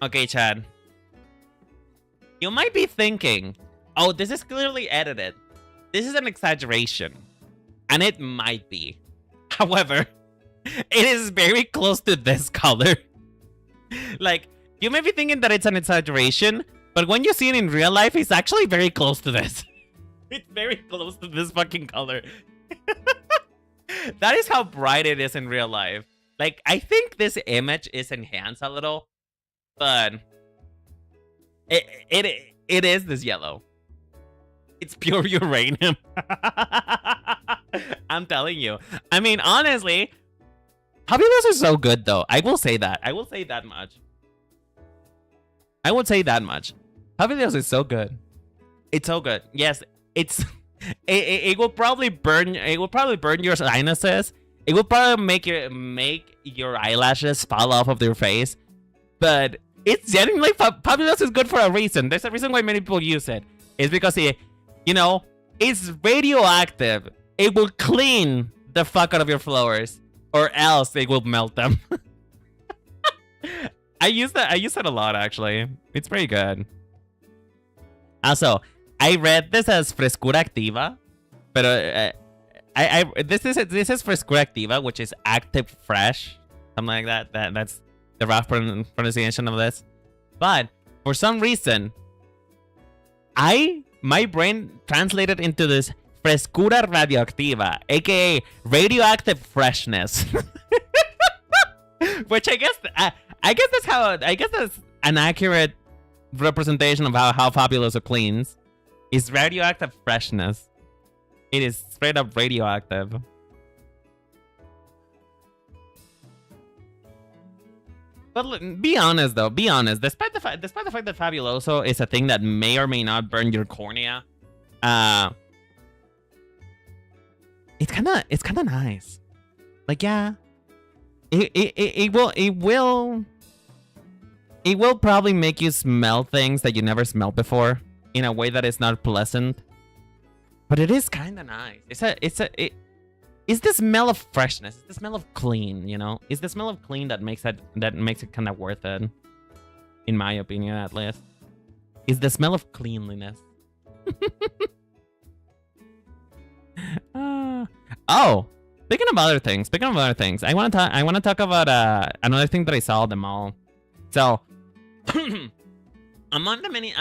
Okay, Chad. You might be thinking, oh, this is clearly edited. This is an exaggeration. And it might be. However, it is very close to this color. Like, you may be thinking that it's an exaggeration, but when you see it in real life, it's actually very close to this. It's very close to this fucking color. That is how bright it is in real life. Like, I think this image is enhanced a little, but it is this yellow. It's pure uranium. I'm telling you. I mean, honestly, Fabuloso is so good, though. I will say that. I will say that much. I would say that much. Fabuloso is so good. It's so good. Yes, it's. It will probably burn. It will probably burn your sinuses. It will probably make your eyelashes fall off of your face. But it's genuinely Fabuloso is good for a reason. There's a reason why many people use it. It's because it, you know, it's radioactive. It will clean the fuck out of your flowers, or else it will melt them. I use that a lot actually. It's pretty good. Also, I read this as frescura activa, but this is frescura activa, which is active fresh, something like that. That's the rough pronunciation of this. But for some reason, my brain translated into this frescura radioactiva, aka radioactive freshness, which I guess that's an accurate representation of how Fabuloso cleans. Is radioactive freshness. It is straight up radioactive. But be honest though, be honest. Despite the fact that Fabuloso is a thing that may or may not burn your cornea, it's kind of nice. Like, yeah, it will probably make you smell things that you never smelled before in a way that is not pleasant, but it is kind of nice. It's the smell of freshness. It's the smell of clean. You know, it's the smell of clean that makes it kind of worth it, in my opinion, at least. It's the smell of cleanliness. Oh, speaking of other things, I want to talk about another thing that I saw at the mall. So, among the many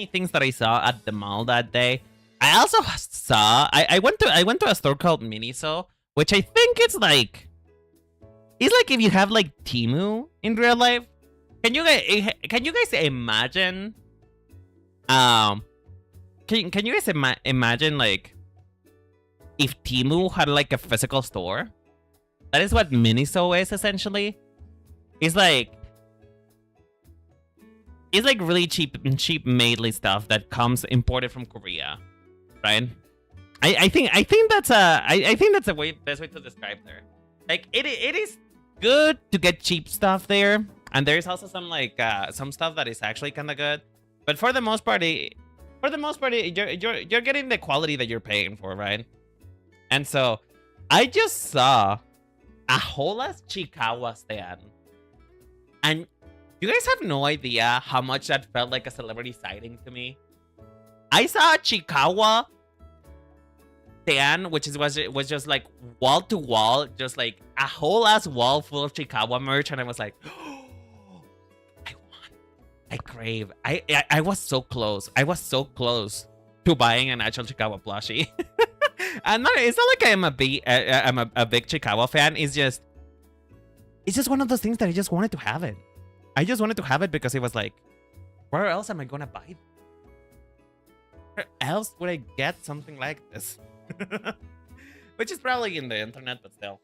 things that I saw at the mall that day, I also saw I went to a store called Miniso, which I think it's like if you have like Temu in real life. Can you guys imagine? Can you guys imagine like if Temu had like a physical store? That is what Miniso is essentially. It's like really cheap madely stuff that comes imported from Korea, right? I think that's a best way to describe there. Like it is good to get cheap stuff there, and there's also some like some stuff that is actually kind of good, but for the most part, you're getting the quality that you're paying for, right? And so I just saw a whole ass Chiikawa stand, and you guys have no idea how much that felt like a celebrity sighting to me. I saw a Chiikawa stand, which was just like wall to wall, just like a whole ass wall full of Chiikawa merch, and I was like, oh, I crave. I was so close. I was so close to buying an actual Chiikawa plushie. And it's not like I'm a big Chiikawa fan. It's just one of those things that I just wanted to have it. I just wanted to have it because it was like, where else am I gonna buy it? Where else would I get something like this? Which is probably in the internet, but still.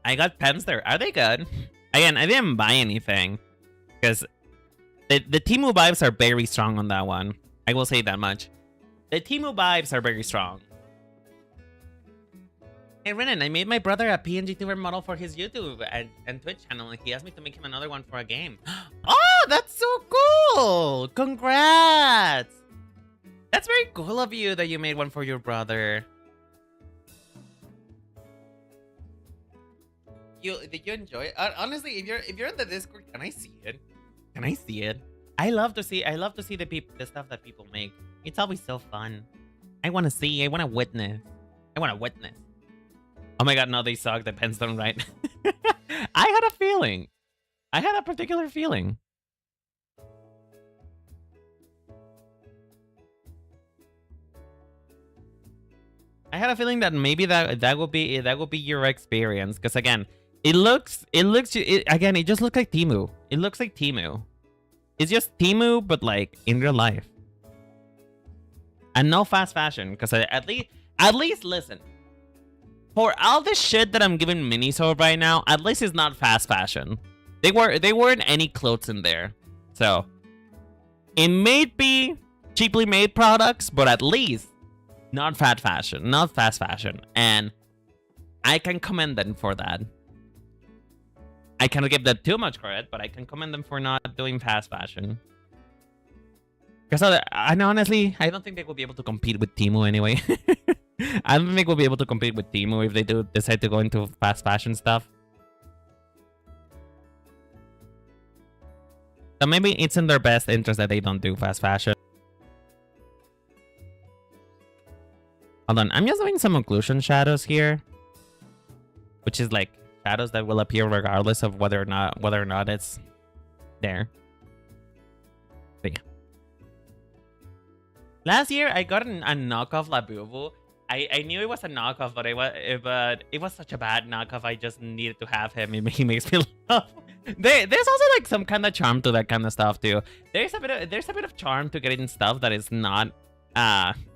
I got pens there. Are they good? Again, I didn't buy anything because the Temu vibes are very strong on that one. I will say that much. The Temu vibes are very strong. Hey Renan, I made my brother a PNG tuber model for his YouTube and Twitch channel, and he asked me to make him another one for a game. Oh, that's so cool! Congrats! That's very cool of you that you made one for your brother. Did you enjoy it? Honestly, if you're in the Discord, can I see it? Can I see it? I love to see the stuff that people make. It's always so fun. I want to see. I want to witness. I want to witness. Oh my god, no, they suck. The pens don't write. I had a feeling. I had a particular feeling. I had a feeling that maybe that would be your experience, because again, it just looks like Temu. It looks like Temu. It's just Temu, but like in real life, and no fast fashion. Because at least listen, for all the shit that I'm giving Miniso right now, at least it's not fast fashion. They weren't any clothes in there, so it may be cheaply made products, but at least not fast fashion, and I can commend them for that. I cannot give them too much credit, but I can commend them for not doing fast fashion. Because honestly, I don't think they will be able to compete with Temu anyway. I don't think we'll be able to compete with Temu if they do decide to go into fast fashion stuff. So maybe it's in their best interest that they don't do fast fashion. Hold on, I'm just doing some occlusion shadows here, which is like shadows that will appear regardless of whether or not it's there. But yeah. Last year I got a knockoff Labubu. I knew it was a knockoff, but it was such a bad knockoff. I just needed to have him. He makes me laugh. There's also like some kind of charm to that kind of stuff too. There's a bit of charm to getting stuff that is not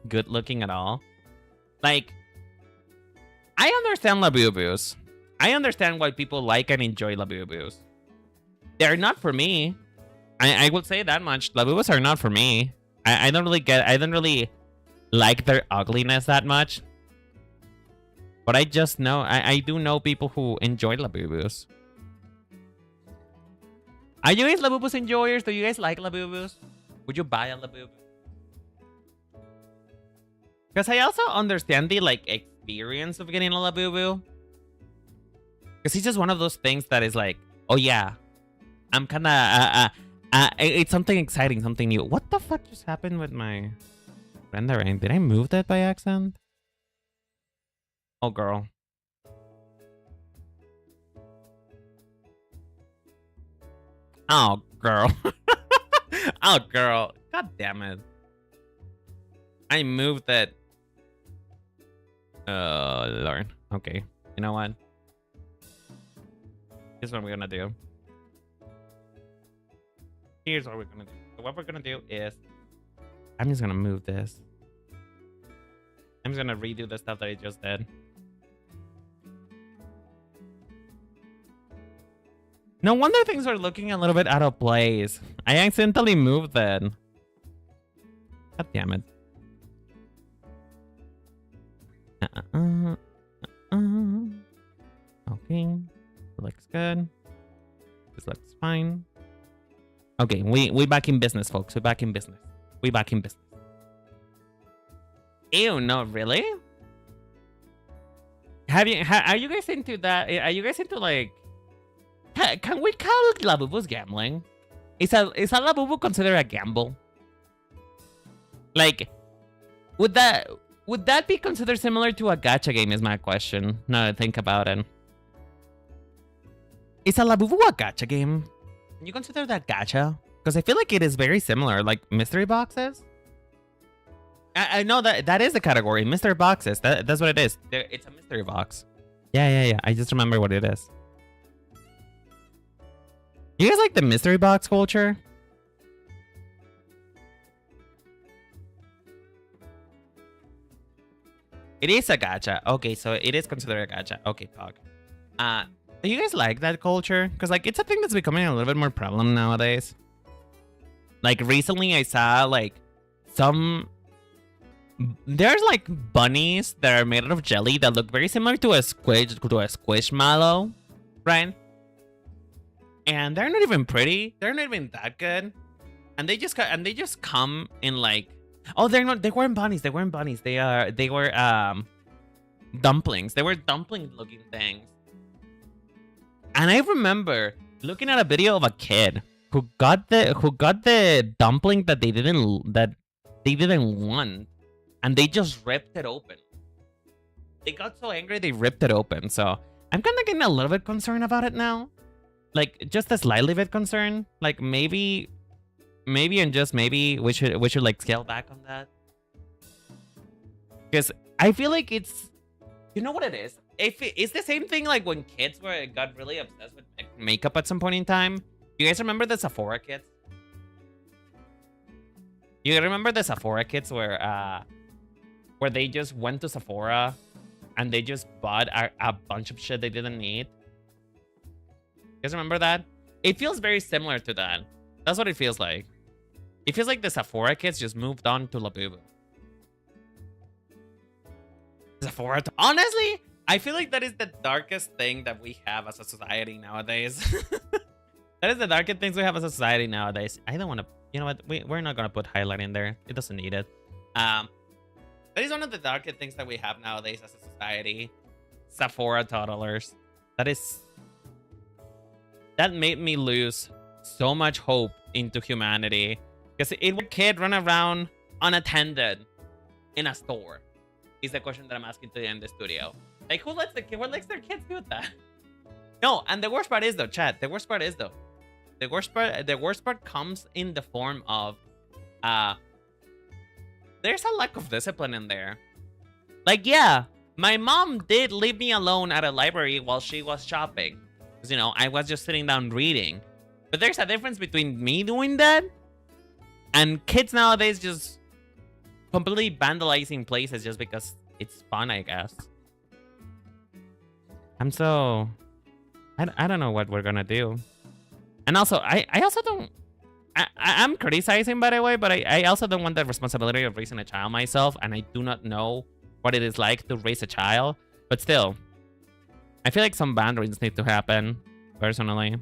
good looking at all. Like, I understand Labubus. I understand why people like and enjoy Labubus. They're not for me. I would say that much. Labubus are not for me. I don't really like their ugliness that much. But I just know, I do know people who enjoy Labubus. Are you guys Labubus enjoyers? Do you guys like Labubus? Would you buy a Labubu? Because I also understand the like experience of getting a Labubu. Because it's just one of those things that is like, oh yeah, I'm kind of it's something exciting, something new. What the fuck just happened with my rendering? Did I move that by accident? Oh girl. Oh girl. Oh girl. God damn it. I moved that. Oh Lord. Okay. You know what? Here's what we're gonna do. Here's what we're gonna do. So what we're gonna do is I'm just gonna move this. I'm just gonna redo the stuff that I just did. No wonder things are looking a little bit out of place. I accidentally moved that. God damn it. Okay. Looks good. This looks fine. Okay, we back in business, folks. We back in business. We back in business. Ew, no, really? Are you guys into that? Are you guys into like? Can we call Labubus gambling? Is a Labubu considered a gamble? Like, would that be considered similar to a gacha game? Is my question. Now that I think about it. Is a Labubu a gacha game? Can you consider that gacha? Because I feel like it is very similar, like mystery boxes. I know that is a category, mystery boxes. That's what it is. It's a mystery box. Yeah. I just remember what it is. You guys like the mystery box culture? It is a gacha. Okay, so it is considered a gacha. Okay, Pog. Do you guys like that culture? Because like it's a thing that's becoming a little bit more prevalent nowadays. Like recently I saw like some there's like bunnies that are made out of jelly that look very similar to a squishmallow, right? And they're not even pretty. They're not even that good. And they just come in like, oh, they're not. They weren't bunnies. They weren't bunnies. They were dumplings. They were dumpling looking things. And I remember looking at a video of a kid who got the dumpling that they didn't want, and they just ripped it open. They got so angry they ripped it open. So I'm kind of getting a little bit concerned about it now. Like just a slightly bit concerned. Like maybe and just maybe we should like scale back on that. Because I feel like it's, you know what it is? It's the same thing like when kids got really obsessed with makeup at some point in time. You guys remember the Sephora kids? You remember the Sephora kids where they just went to Sephora and they just bought a bunch of shit they didn't need? You guys remember that? It feels very similar to that. That's what it feels like. It feels like the Sephora kids just moved on to Labubu. Sephora. Honestly, I feel like that is the darkest thing that we have as a society nowadays. That is the darkest things we have as a society nowadays. I don't want to. You know what? We're not gonna put highlight in there. It doesn't need it. That is one of the darkest things that we have nowadays as a society. Sephora toddlers. That made me lose so much hope into humanity. Because it would kid run around unattended in a store is the question that I'm asking today in the studio. Like, who lets their kids do that? No, and the worst part is though, chat. The worst part comes in the form of there's a lack of discipline in there. Like, yeah, my mom did leave me alone at a library while she was shopping. Because, you know, I was just sitting down reading. But there's a difference between me doing that and kids nowadays just completely vandalizing places just because it's fun, I guess. I don't know what we're gonna do. And also, I also don't... I'm criticizing, by the way, but I also don't want the responsibility of raising a child myself, and I do not know what it is like to raise a child. But still, I feel like some boundaries need to happen, personally.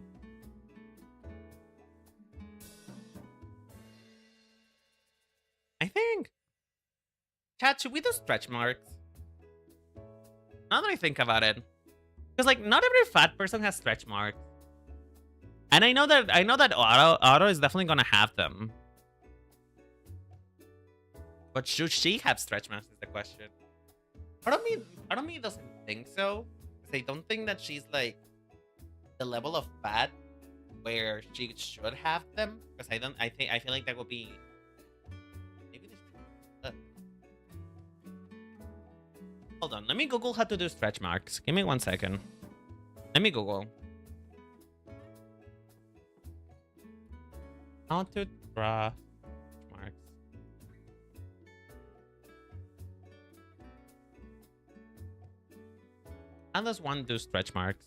I think... Chat, should we do stretch marks? Now that I think about it. Because, like, not every fat person has stretch marks. And I know that Otto is definitely gonna have them. But should she have stretch marks is the question. Part of me doesn't think so. Because I don't think that she's like the level of fat where she should have them. Because I feel like that would be maybe this. Hold on, let me Google how to do stretch marks. Give me 1 second. Let me Google. How to draw marks. How does one do stretch marks?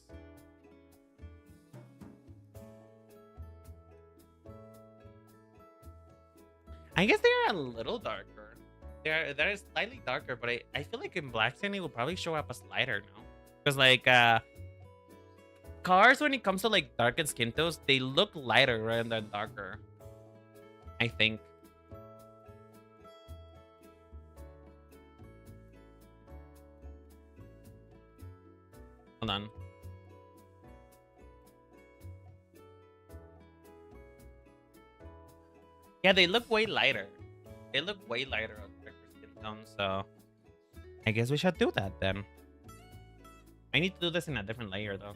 I guess they're a little darker. They're slightly darker, but I feel like in black skin it will probably show up as lighter now. Because like cars, when it comes to like darkened skin tones, they look lighter rather than darker. I think. Hold on. Yeah, they look way lighter. They look way lighter on darker skin tone, so I guess we should do that then. I need to do this in a different layer though.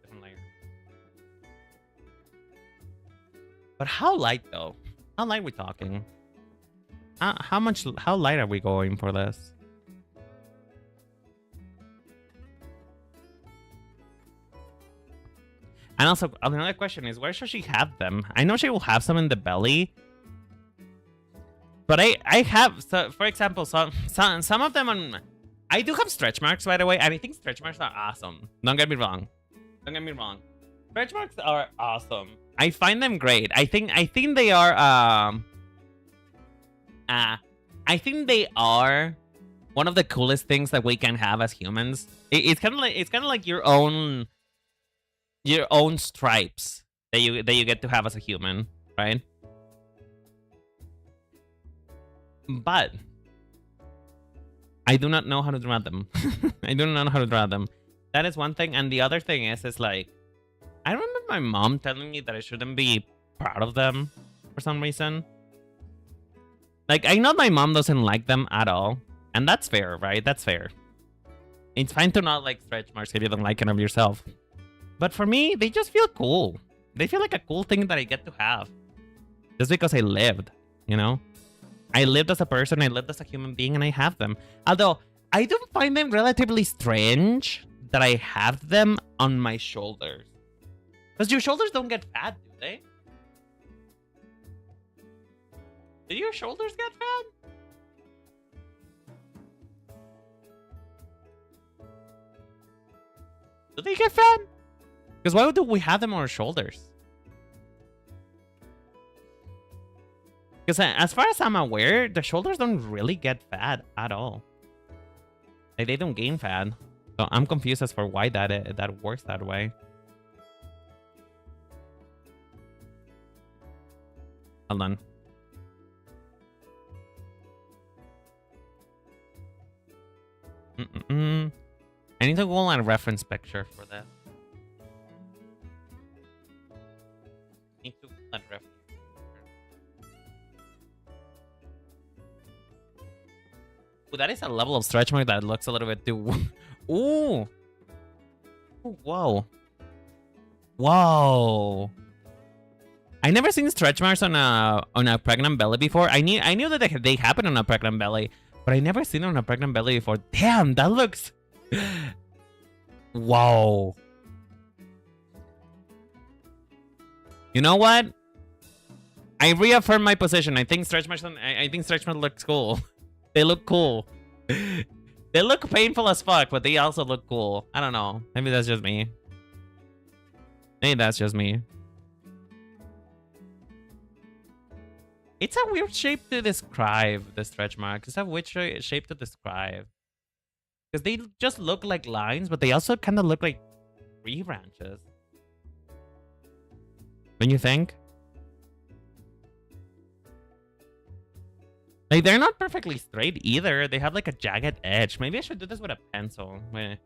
Different layer. But how light though? How light are we talking? How light are we going for this? And also, another question is, where should she have them? I know she will have some in the belly. But I have, so for example, some of them I do have stretch marks, by the way, and I think stretch marks are awesome. Don't get me wrong. Don't get me wrong. Stretch marks are awesome. I find them great. I think they are I think they are one of the coolest things that we can have as humans. It's kind of like your own stripes that you get to have as a human, right? But I do not know how to draw them. I do not know how to draw them. That is one thing, and the other thing is like I remember my mom telling me that I shouldn't be proud of them for some reason. Like, I know my mom doesn't like them at all. And that's fair, right? That's fair. It's fine to not like stretch marks if you don't like it of yourself. But for me, they just feel cool. They feel like a cool thing that I get to have. Just because I lived, you know? I lived as a person, I lived as a human being, and I have them. Although, I do find them relatively strange that I have them on my shoulders. Because your shoulders don't get fat, do they? Do your shoulders get fat? Do they get fat? Because why do we have them on our shoulders? Because as far as I'm aware, the shoulders don't really get fat at all. Like, they don't gain fat. So I'm confused as for why that works that way. Hold on. I need to go on a reference picture for that. Need to go on reference picture. Ooh, that is a level of stretch mark that looks a little bit too. Ooh. Ooh, whoa. Whoa. I never seen stretch marks on a pregnant belly before. I knew that they happen on a pregnant belly, but I never seen it on a pregnant belly before. Damn, that looks. Whoa. You know what? I reaffirm my position. I think stretch marks. I think stretch marks looks cool. They look cool. They look painful as fuck, but they also look cool. I don't know. Maybe that's just me. Maybe that's just me. It's a weird shape to describe the stretch marks. It's a weird shape to describe. Because they just look like lines, but they also kind of look like tree branches. When you think? Like, they're not perfectly straight either. They have like a jagged edge. Maybe I should do this with a pencil. Wait.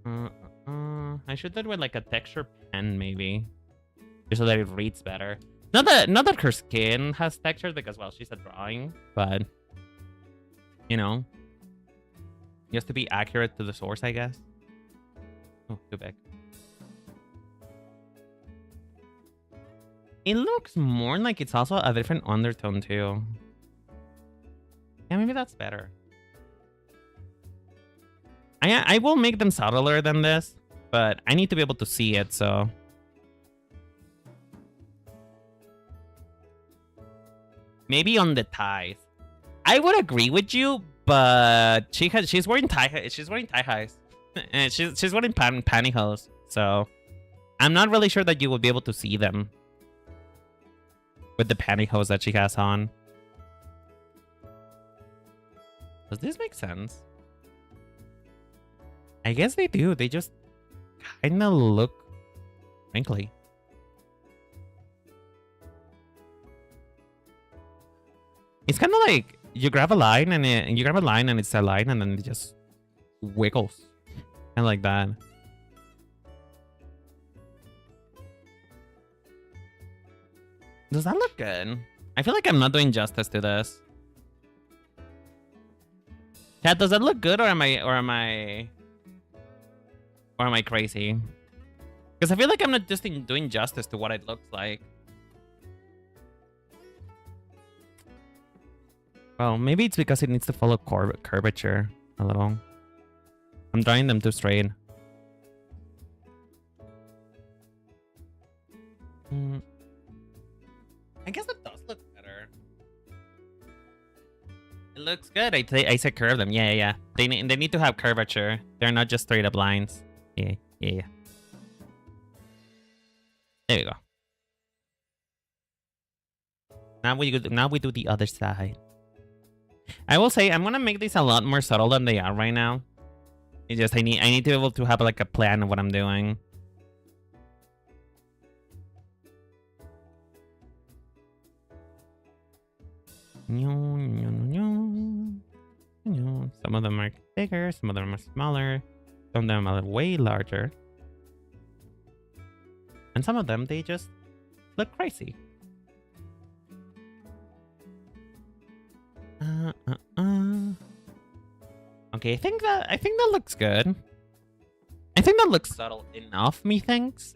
I should do it with like a texture pen, maybe. Just so that it reads better. Not that her skin has textures because, well, she's a drawing, but, you know, just to be accurate to the source, I guess. Oh, too big. It looks more like it's also a different undertone, too. Yeah, maybe that's better. I will make them subtler than this, but I need to be able to see it, so... Maybe on the thighs. I would agree with you, but she's wearing thigh highs. And she's wearing pantyhose. So I'm not really sure that you would be able to see them with the pantyhose that she has on. Does this make sense? I guess they do. They just kind of look wrinkly. It's kind of like you grab a line and it's a line and then it just wiggles. Kind of like that. Does that look good? I feel like I'm not doing justice to this. Chat, does that look good or am I crazy? Because I feel like I'm not just doing justice to what it looks like. Well, maybe it's because it needs to follow curvature a little. I'm drawing them too straight. I guess it does look better. It looks good. I said curve them. Yeah, yeah, yeah. They need to have curvature. They're not just straight up lines. Yeah, yeah, yeah. There we go. Now we do the other side. I will say I'm gonna make these a lot more subtle than they are right now. It's just I need to be able to have like a plan of what I'm doing. Some of them are bigger, some of them are smaller, some of them are way larger. And some of them, they just look crazy. Okay, I think that looks good. I think that looks subtle enough, methinks.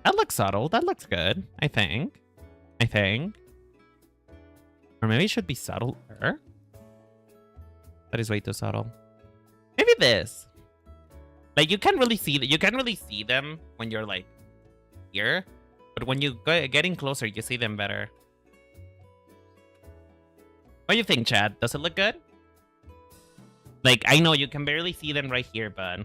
That looks subtle. That looks good. I think. Or maybe it should be subtler. That is way too subtle. Maybe this. Like you can't really see that. You can't really see them when you're like here, but when you get in closer, you see them better. What do you think, Chad? Does it look good? Like I know you can barely see them right here, but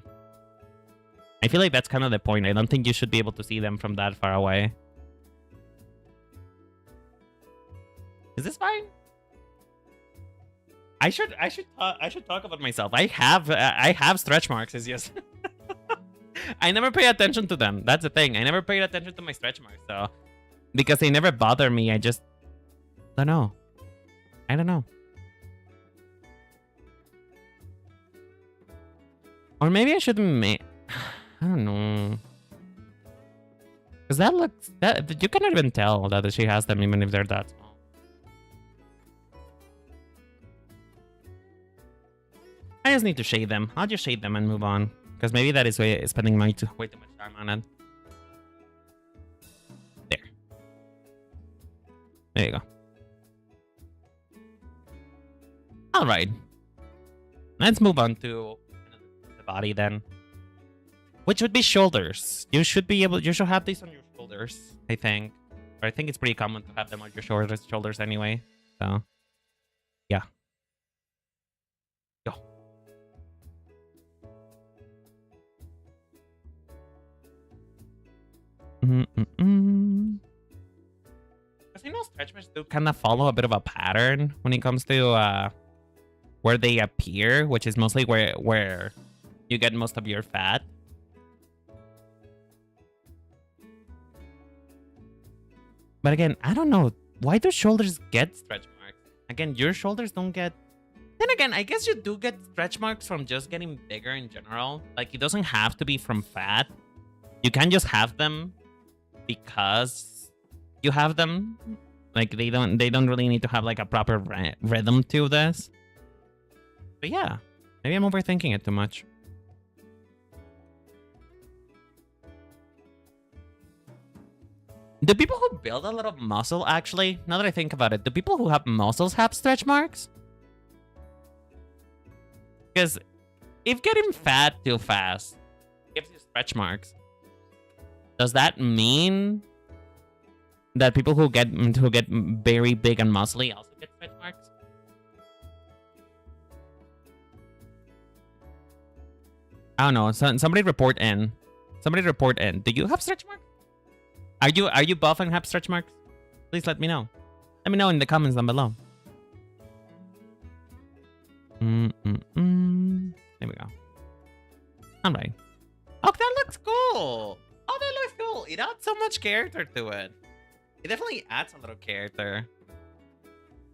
I feel like that's kind of the point. I don't think you should be able to see them from that far away. Is this fine? I should talk about myself. I have stretch marks. It's just I never pay attention to them. That's the thing. I never paid attention to my stretch marks, so because they never bother me. I just don't know. I don't know. Or maybe I shouldn't make. I don't know. Because that looks that you cannot even tell that she has them even if they're that small. I just need to shade them. I'll just shade them and move on. Because maybe that is spending way too much time on it. There you go. Alright. Let's move on to the body then. Which would be shoulders. You should have these on your shoulders, I think. Or I think it's pretty common to have them on your shoulders anyway. So yeah. Go. Because I know stretch marks do kind of follow a bit of a pattern when it comes to where they appear, which is mostly where you get most of your fat. But again, I don't know. Why do shoulders get stretch marks? Again, your shoulders don't get... Then again, I guess you do get stretch marks from just getting bigger in general. Like, it doesn't have to be from fat. You can just have them because you have them. Like, they don't really need to have, like, a proper rhythm to this. But yeah, maybe I'm overthinking it too much. Do people who build a lot of muscle actually, now that I think about it, do people who have muscles have stretch marks? Because if getting fat too fast gives you stretch marks, does that mean that people who get very big and muscly also get stretch marks? I don't know. Somebody report in. Somebody report in. Do you have stretch marks? Are you buff and have stretch marks? Please let me know. Let me know in the comments down below. There we go. All right. Oh, that looks cool. Oh, that looks cool. It adds so much character to it. It definitely adds a little character.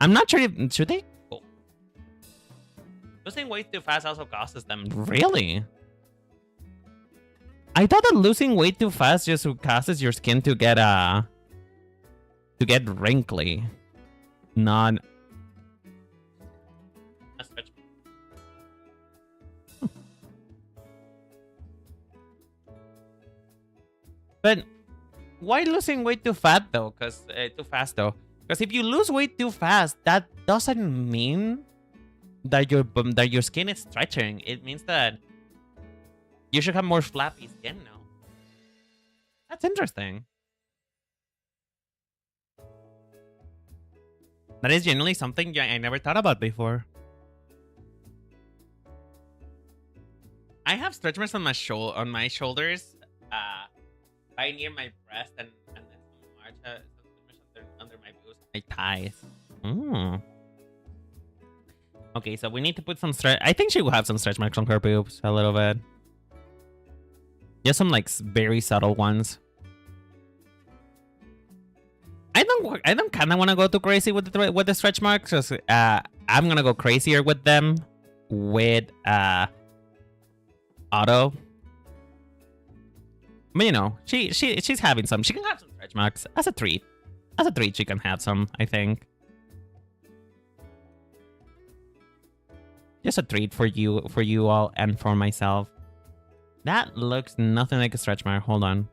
I'm not sure if... Should they? Cool. Losing weight too fast also causes them. Really? I thought that losing weight too fast just causes your skin to get wrinkly. Not... But why losing weight too fat though? Too fast though. Because if you lose weight too fast, that doesn't mean that your skin is stretching. It means that you should have more flappy skin now. That's interesting. That is genuinely something I never thought about before. I have stretch marks on my shoulders, right near my breast, and then some under my boobs, my thighs. Okay, so we need to put some stretch. I think she will have some stretch marks on her boobs a little bit. Just some like very subtle ones. I don't kind of want to go too crazy with the stretch marks. Just, I'm gonna go crazier with them with Auto. But you know, she's having some. She can have some stretch marks as a treat. As a treat, she can have some, I think. Just a treat for you all and for myself. That looks nothing like a stretch mark. Hold on.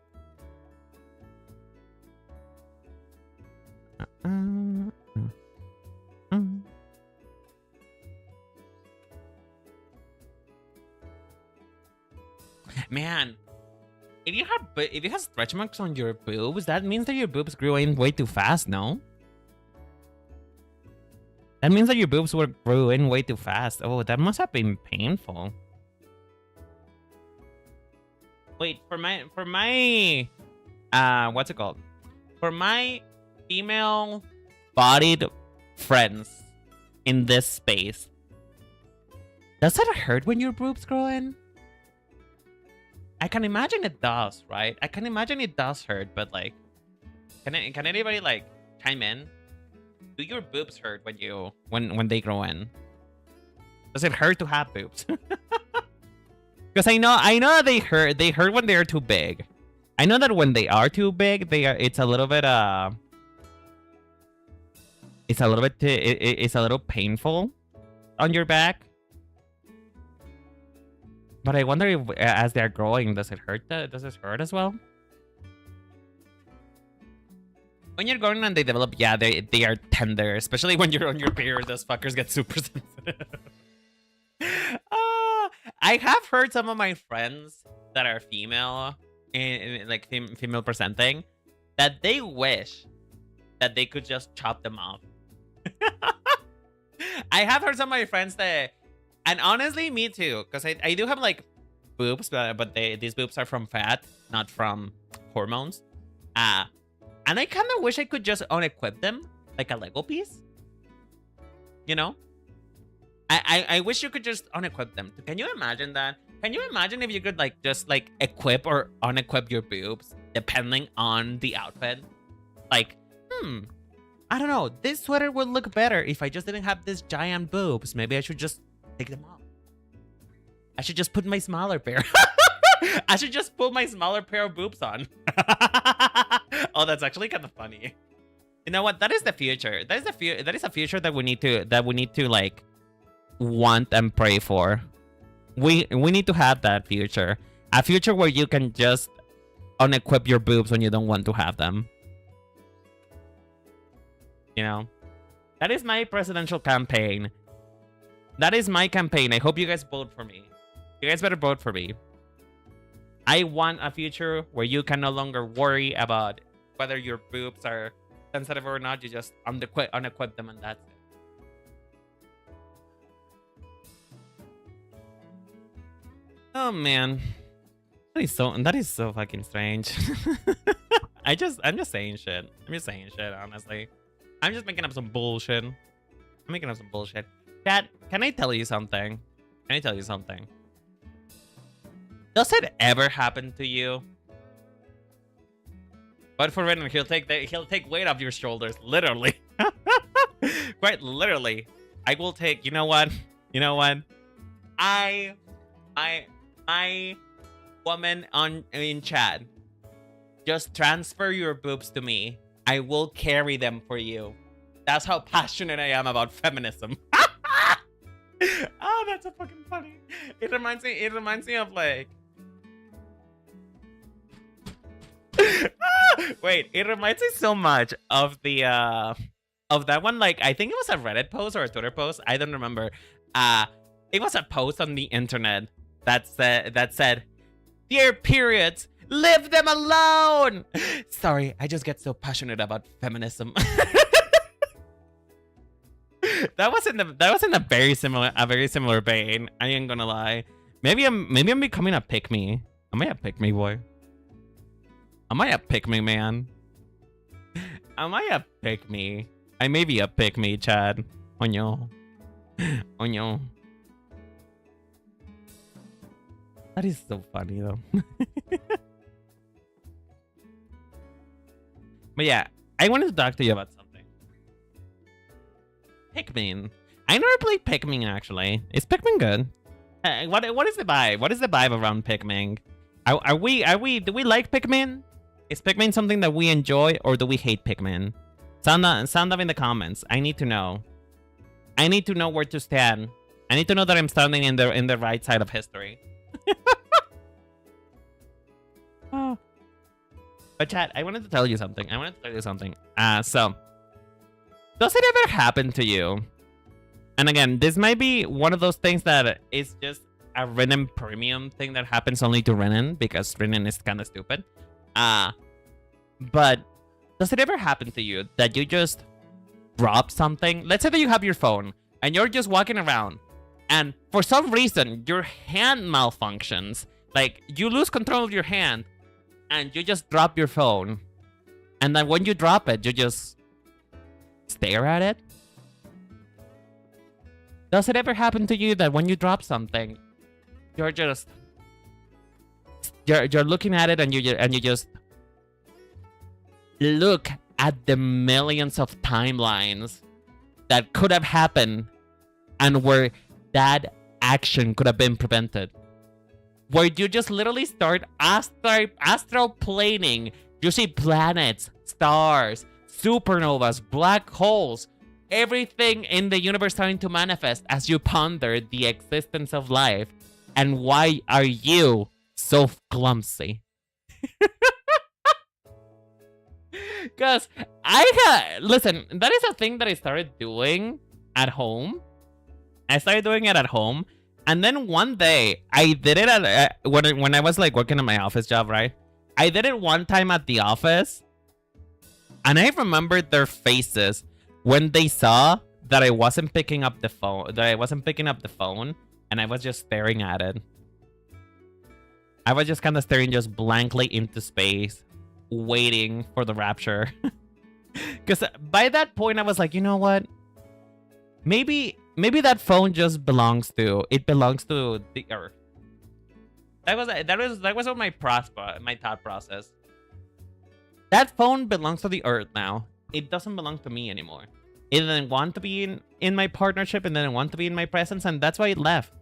Man, if you have stretch marks on your boobs, that means that your boobs grew in way too fast, no? That means that your boobs grew in way too fast. Oh, that must have been painful. Wait, for my what's it called? For my female bodied friends in this space, does it hurt when your boobs grow in? I can imagine it does, right? I can imagine it does hurt, but like, can anybody like chime in? Do your boobs hurt when they grow in? Does it hurt to have boobs? Because I know they hurt. They hurt when they are too big. I know that when they are too big, it's a little bit it's a little painful on your back. But I wonder if as they're growing, does it hurt? Does it hurt as well? When you're growing and they develop, yeah, they are tender, especially when you're on your period. Those fuckers get super sensitive. I have heard some of my friends that are female, like female presenting, that they wish that they could just chop them off. I have heard some of my friends that, and honestly, me too, because I do have like boobs, but these boobs are from fat, not from hormones. And I kind of wish I could just unequip them like a Lego piece. You know? I wish you could just unequip them. Can you imagine that? Can you imagine if you could like just like equip or unequip your boobs depending on the outfit? Like, I don't know. This sweater would look better if I just didn't have this giant boobs. Maybe I should just take them off. I should just put my smaller pair. I should just put my smaller pair of boobs on. Oh, that's actually kind of funny. You know what? That is the future. That is a future that we need to like want and pray for. We need to have that future. A future where you can just unequip your boobs when you don't want to have them. You know? That is my presidential campaign. That is my campaign. I hope you guys vote for me. You guys better vote for me. I want a future where you can no longer worry about whether your boobs are sensitive or not. You just unequip them and that's it. Oh man, that is so fucking strange. I'm just saying shit. I'm just saying shit, honestly. I'm just making up some bullshit. I'm making up some bullshit. Cat, can I tell you something? Can I tell you something? Does it ever happen to you? But for Renan, he'll take weight off your shoulders, literally. Quite literally. I will take. You know what? You know what? My woman in chat, just transfer your boobs to me. I will carry them for you. That's how passionate I am about feminism. Oh, that's so fucking funny. It reminds me of like. Wait, it reminds me so much of the of that one. Like, I think it was a Reddit post or a Twitter post. I don't remember. It was a post on the internet that said, "Dear periods, leave them alone." Sorry, I just get so passionate about feminism. That was in a very similar vein. I ain't gonna lie. Maybe I'm becoming a pick-me. Am I a pick-me boy? Am I a pick-me man? Am I a pick-me? I may be a pick-me, Chad. Oño. Oño. That is so funny though. But yeah, I wanted to talk to you about something. Pikmin. I never played Pikmin actually. Is Pikmin good? What is the vibe? What is the vibe around Pikmin? Do we like Pikmin? Is Pikmin something that we enjoy or do we hate Pikmin? Sound up in the comments. I need to know. I need to know where to stand. I need to know that I'm standing in the right side of history. Oh. But chat, I wanted to tell you something. So does it ever happen to you? And again, this might be one of those things that is just a Renin premium thing that happens only to Renin because Renin is kind of stupid. But does it ever happen to you that you just drop something? Let's say that you have your phone and you're just walking around and for some reason your hand malfunctions. Like you lose control of your hand and you just drop your phone. And then when you drop it, you just stare at it. Does it ever happen to you that when you drop something, you're looking at it and you just look at the millions of timelines that could have happened and where that action could have been prevented? Where you just literally start astroplaning. You see planets, stars, supernovas, black holes, everything in the universe starting to manifest as you ponder the existence of life. And why are you so clumsy? Because listen, that is a thing that I started doing at home. And then one day, I did it at when I was like working at my office job, right? I did it one time at the office. And I remembered their faces when they saw that I wasn't picking up the phone, and I was just staring at it. I was just kind of staring just blankly into space, waiting for the rapture. Because by that point, I was like, you know what? Maybe that phone just belongs to the Earth. That was my thought process. That phone belongs to the Earth now. It doesn't belong to me anymore. It didn't want to be in my partnership and didn't want to be in my presence, and that's why it left.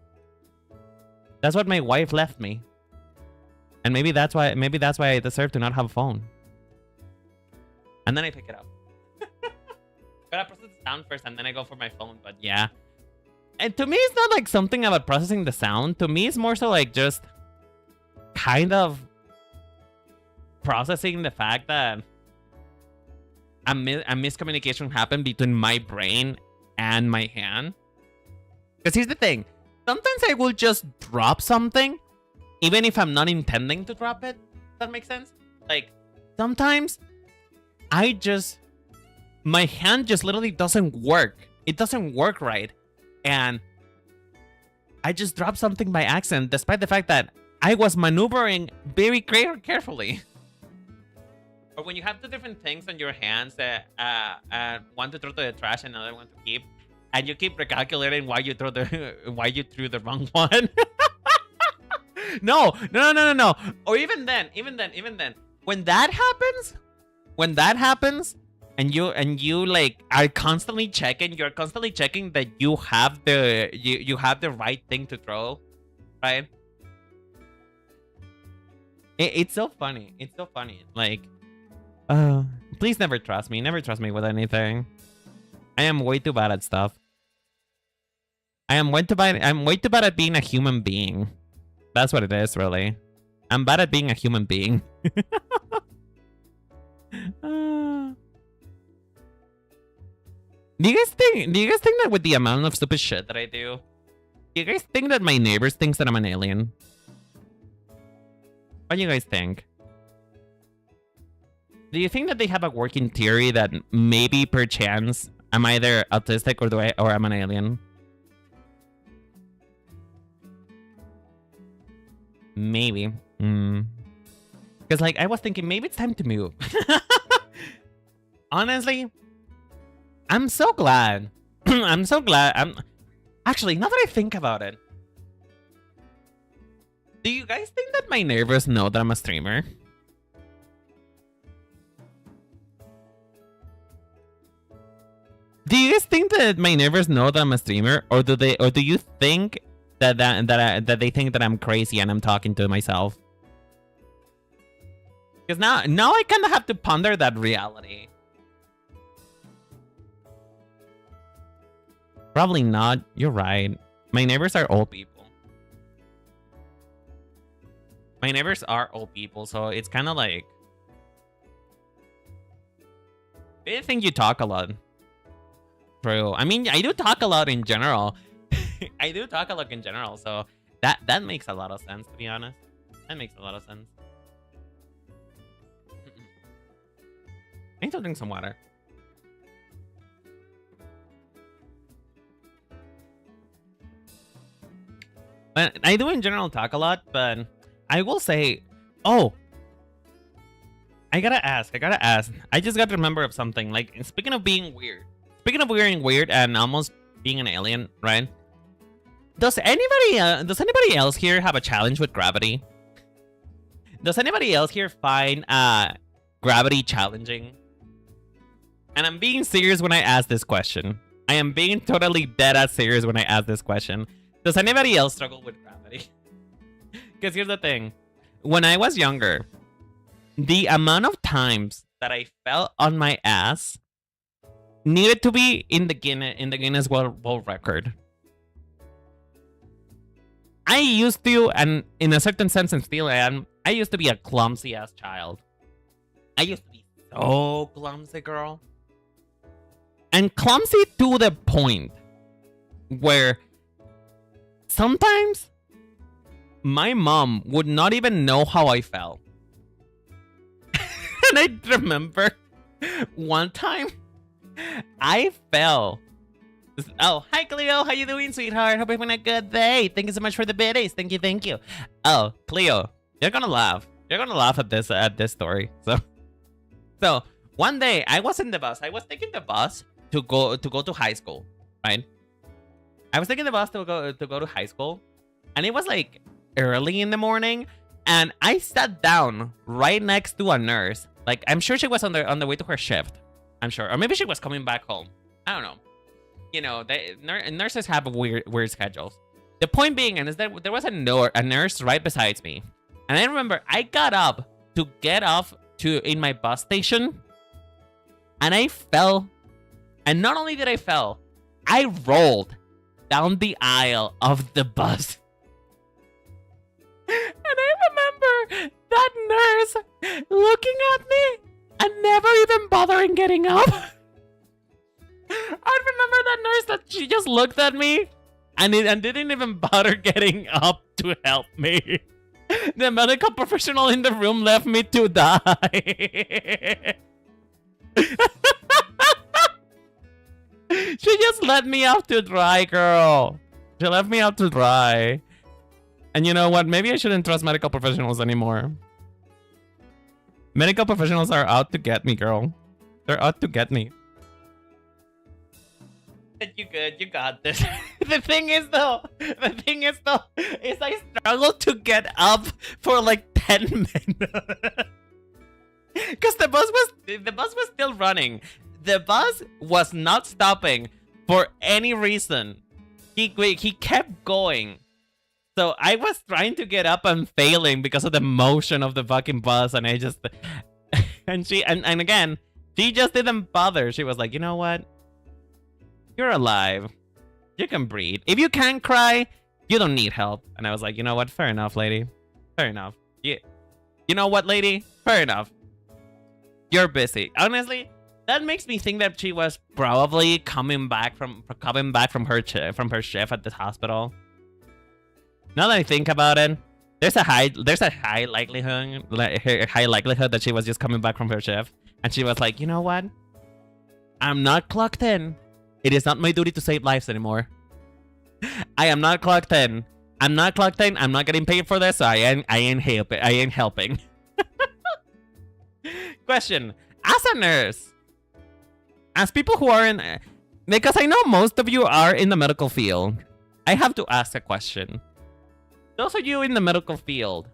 That's what my wife left me. And maybe that's why I deserve to not have a phone. And then I pick it up. Gotta process the sound first and then I go for my phone, but yeah. And to me, it's not like something about processing the sound. To me, it's more so like just kind of processing the fact that a miscommunication happened between my brain and my hand. Because here's the thing. Sometimes I will just drop something, even if I'm not intending to drop it. Does that make sense? Like, sometimes my hand just literally doesn't work. It doesn't work right. And I just dropped something by accident, despite the fact that I was maneuvering very carefully. Or when you have two different things on your hands, one to throw to the trash and another one to keep, and you keep recalculating why you threw the wrong one. No. Or even then, when that happens, and you like are constantly checking, you're constantly checking that you have the right thing to throw, right? It's so funny. It's so funny. Like, please never trust me. Never trust me with anything. I am way too bad at stuff. I'm way too bad at being a human being. That's what it is, really. I'm bad at being a human being. Do you guys think that with the amount of stupid shit that I do you guys think that my neighbors thinks that I'm an alien? What do you guys think? Do you think that they have a working theory that maybe perchance I'm either autistic or I'm an alien. Maybe. Because like I was thinking maybe it's time to move. Honestly, I'm so glad. I'm so glad. Actually, now that I think about it, do you guys think that my neighbors know that I'm a streamer? Do you guys think that my neighbors know that I'm a streamer, or do you think that they think that I'm crazy and I'm talking to myself? Because now I kind of have to ponder that reality. Probably not. You're right. My neighbors are old people. My neighbors are old people, so it's kind of like... They think you talk a lot. True. I mean, I do talk a lot in general. I do talk a lot in general, so that makes a lot of sense, to be honest. That makes a lot of sense. I need to drink some water. But I do in general talk a lot, but I will say, oh, I gotta ask. I just got to remember of something. Like, speaking of being weird. Speaking of being weird and almost being an alien, right? Does anybody else here have a challenge with gravity? Does anybody else here find gravity challenging? And I'm being serious when I ask this question. I am being totally dead-ass serious when I ask this question. Does anybody else struggle with gravity? Because here's the thing. When I was younger, the amount of times that I fell on my ass needed to be in the Guinness World Record. I used to, and in a certain sense and still am, I used to be a clumsy ass child. I used to be so clumsy, girl. And clumsy to the point where sometimes my mom would not even know how I fell. And I remember one time I fell. Oh, hi Cleo, how you doing, sweetheart? Hope you're having a good day. Thank you so much for the biddies. Thank you. Oh, Cleo, you're gonna laugh. You're gonna laugh at this story. So one day I was in the bus. I was taking the bus to go to high school, right? I was taking the bus to go to high school, and it was like early in the morning, and I sat down right next to a nurse. Like, I'm sure she was on the way to her shift. I'm sure, or maybe she was coming back home. I don't know. You know, nurses have weird schedules. The point being is that there was a nurse right beside me, and I remember I got up to get off in my bus station, and I fell. And not only did I fall, I rolled down the aisle of the bus. And I remember that nurse looking at me and never even bothering getting up. I remember that nurse that she just looked at me and didn't even bother getting up to help me. The medical professional in the room left me to die. She just let me out to dry, girl. She left me out to dry. And you know what? Maybe I shouldn't trust medical professionals anymore. Medical professionals are out to get me, girl. They're out to get me. You good? You got this. The thing is though, is I struggled to get up for like 10 minutes. Because the bus was still running. The bus was not stopping for any reason. He kept going. So I was trying to get up and failing because of the motion of the fucking bus, and I just and again, she just didn't bother. She was like, you know what? You're alive. You can breathe. If you can't cry, you don't need help. And I was like, you know what? Fair enough, lady. Fair enough. Yeah. You know what, lady? Fair enough. You're busy. Honestly, that makes me think that she was probably coming back from her shift at the hospital. Now that I think about it, there's a high likelihood that she was just coming back from her shift, and she was like, you know what? I'm not clocked in. It is not my duty to save lives anymore. I am not clocked in. I'm not clocked in. I'm not getting paid for this. So I ain't helping. Question. As a nurse, as people who are in... Because I know most of you are in the medical field. I have to ask a question. Those of you in the medical field,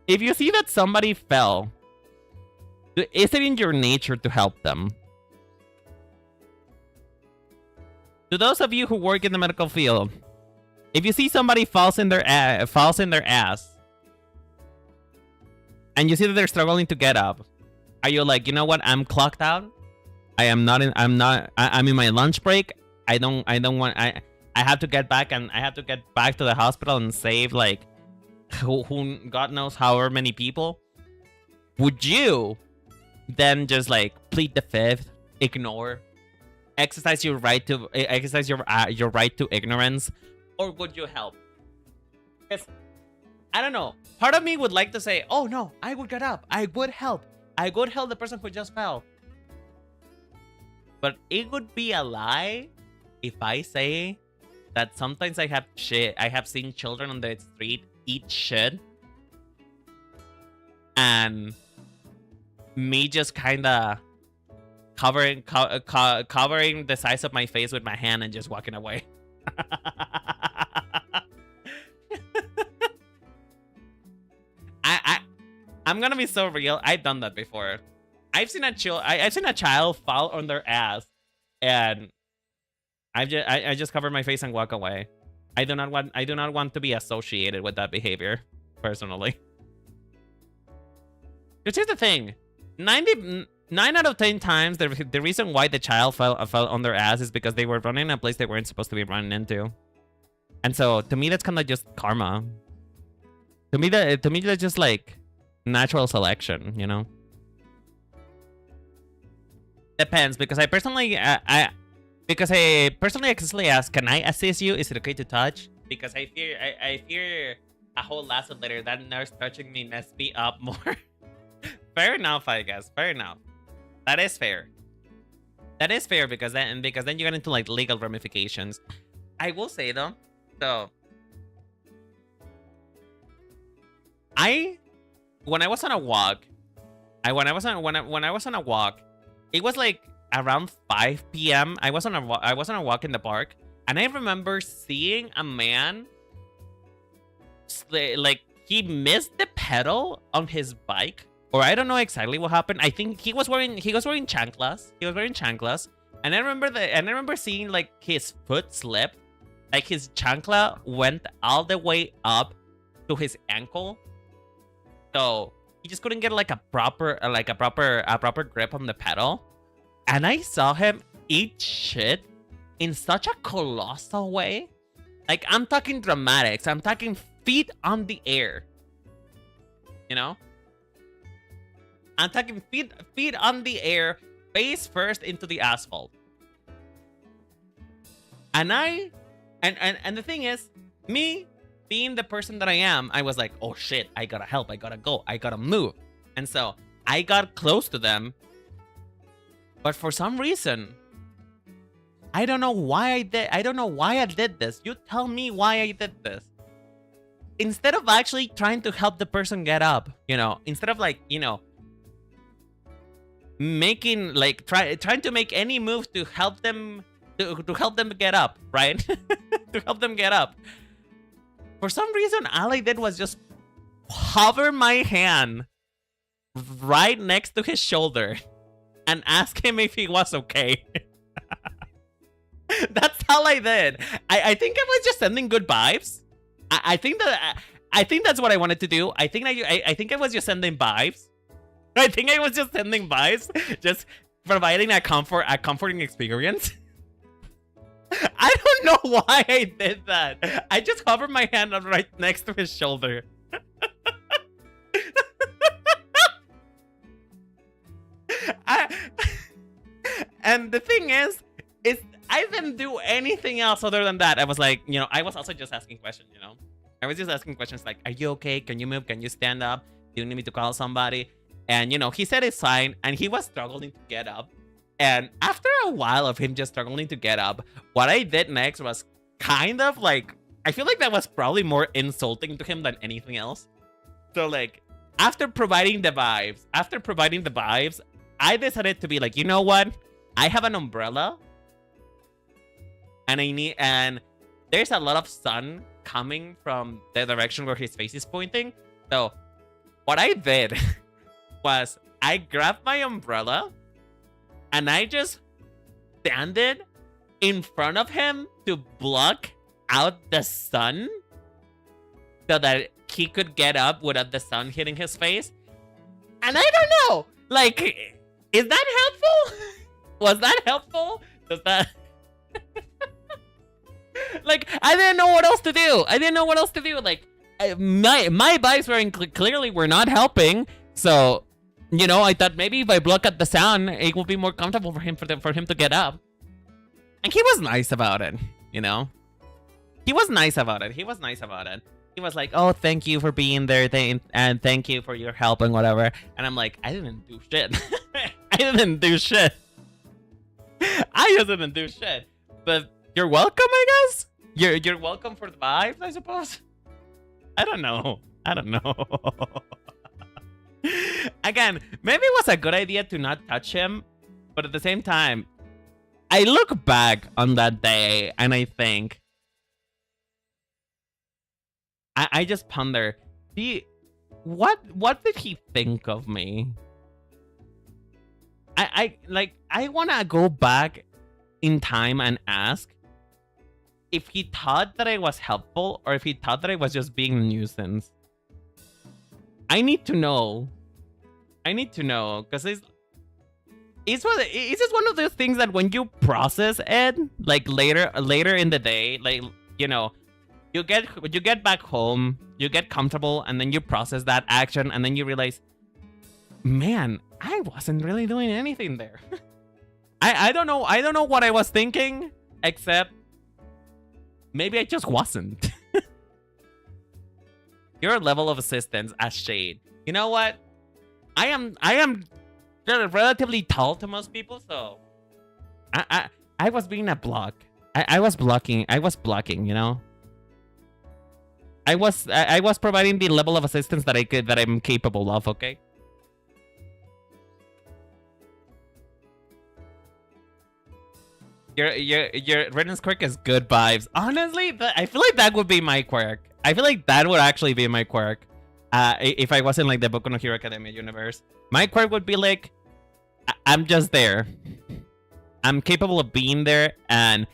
if you see that somebody fell, is it in your nature to help them? To those of you who work in the medical field, if you see somebody falls in their ass, and you see that they're struggling to get up, are you like, you know what? I'm clocked out. I'm in my lunch break. I have to get back to the hospital and save like who God knows however many people. Would you then just like plead the fifth, ignore, exercise your right to ignorance, or would you help? Because I don't know. Part of me would like to say, oh no, I would get up. I would help. I would help the person who just fell. But it would be a lie if I say that sometimes I have seen children on the street eat shit, and me just kind of covering the size of my face with my hand and just walking away. I'm gonna be so real. I've done that before. I've seen a child fall on their ass, and I just cover my face and walk away. I do not want to be associated with that behavior, personally. Because here's the thing: 9 out of 10 times, the reason why the child fell on their ass is because they were running in a place they weren't supposed to be running into. And so, to me, that's kind of just karma. To me, that's just like natural selection, you know. Depends, because I personally accessibly ask, can I assist you? Is it okay to touch? Because I fear a whole lesson later that nurse touching me messed me up more. Fair enough, I guess. Fair enough. That is fair. That is fair because then you get into like legal ramifications. I will say though, so when I was on a walk, it was like around 5 p.m. I was on a walk in the park, and I remember seeing a man like he missed the pedal on his bike, or I don't know exactly what happened. I think he was wearing chanclas. And I remember seeing like his foot slip, like his chancla went all the way up to his ankle. So he just couldn't get like a proper grip on the pedal. And I saw him eat shit in such a colossal way. Like, I'm talking dramatics. I'm talking feet on the air. You know? I'm talking feet on the air, face first into the asphalt. And the thing is, me being the person that I am, I was like, oh shit, I gotta help, I gotta go, I gotta move. And so I got close to them. But for some reason, I don't know why I did this. You tell me why I did this. Instead of actually trying to help the person get up, you know, instead of like, you know, making like trying to make any move to help them get up, right? To help them get up. For some reason, all I did was just hover my hand right next to his shoulder and ask him if he was okay. That's all I did. I think I was just sending good vibes. I think that's what I wanted to do. I think I was just sending vibes. I think I was just sending vibes, just providing a comforting experience. I don't know why I did that. I just hovered my hand up right next to his shoulder. And the thing is I didn't do anything else other than that. I was like, you know, I was also just asking questions, you know. I was just asking questions like, are you okay? Can you move? Can you stand up? Do you need me to call somebody? And, you know, he said it's fine, and he was struggling to get up. And after a while of him just struggling to get up, what I did next was kind of like, I feel like that was probably more insulting to him than anything else. So like, after providing the vibes, I decided to be like, you know what? I have an umbrella, and there's a lot of sun coming from the direction where his face is pointing. So what I did was I grabbed my umbrella and I just standed in front of him to block out the sun so that he could get up without the sun hitting his face. And I don't know, like, is that helpful? Was that helpful? Does that... Like, I didn't know what else to do. Like, my vibes clearly were not helping. So, you know, I thought maybe if I block out the sound, it would be more comfortable for him to get up. And he was nice about it, you know? He was nice about it. He was like, oh, thank you for being there, and thank you for your help and whatever. And I'm like, I didn't do shit. I didn't do shit. But you're welcome, I guess? You're welcome for the vibes, I suppose? I don't know. Again, maybe it was a good idea to not touch him, but at the same time, I look back on that day and I think, I just ponder, what did he think of me? I want to go back in time and ask if he thought that I was helpful or if he thought that I was just being a nuisance. I need to know, because it's just one of those things that when you process it, like later in the day, like, you know, you get back home, you get comfortable, and then you process that action, and then you realize, man, I wasn't really doing anything there. I don't know what I was thinking, except maybe I just wasn't. Your level of assistance as Shade. You know what? I am relatively tall to most people, so I was being a block. I was blocking, you know? I was providing the level of assistance that I'm capable of, okay? Your Renan's quirk is good vibes. Honestly, I feel like that would be my quirk. I feel like that would actually be my quirk. If I wasn't like the Boku no Hero Academia universe. My quirk would be like, I'm just there. I'm capable of being there, and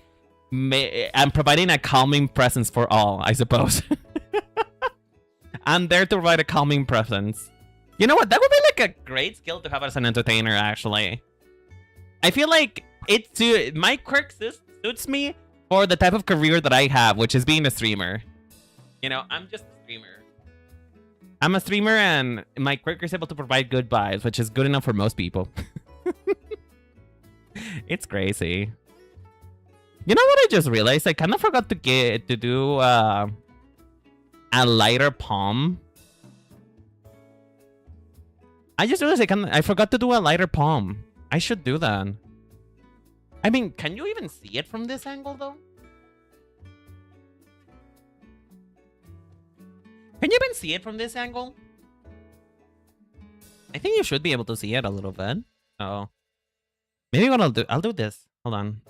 I'm providing a calming presence for all, I suppose. I'm there to provide a calming presence. You know what? That would be like a great skill to have as an entertainer, actually. I feel like my quirk suits me for the type of career that I have, which is being a streamer. You know, I'm just a streamer. I'm a streamer, and my quirk is able to provide good vibes, which is good enough for most people. It's crazy. You know what I just realized? I kind of forgot to do a lighter palm. I just realized I forgot to do a lighter palm. I should do that. I mean, can you even see it from this angle, though? Can you even see it from this angle? I think you should be able to see it a little bit. Oh. Maybe what I'll do this. Hold on.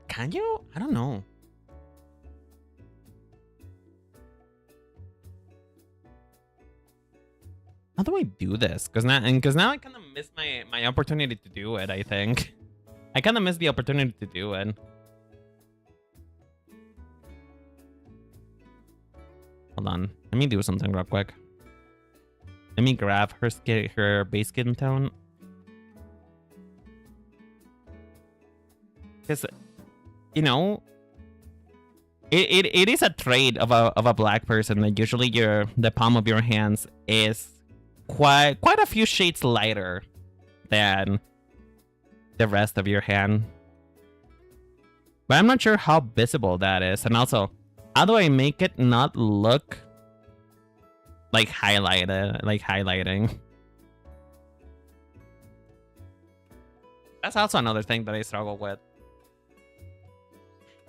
Can you? I don't know. How do I do this? Because now I kind of miss my opportunity to do it, I think. I kind of missed the opportunity to do it. Hold on. Let me do something real quick. Let me grab her base skin tone. Because, you know, it is a trait of a black person that usually the palm of your hands is quite a few shades lighter than the rest of your hand. But I'm not sure how visible that is. And also, how do I make it not look like highlighting? That's also another thing that I struggle with.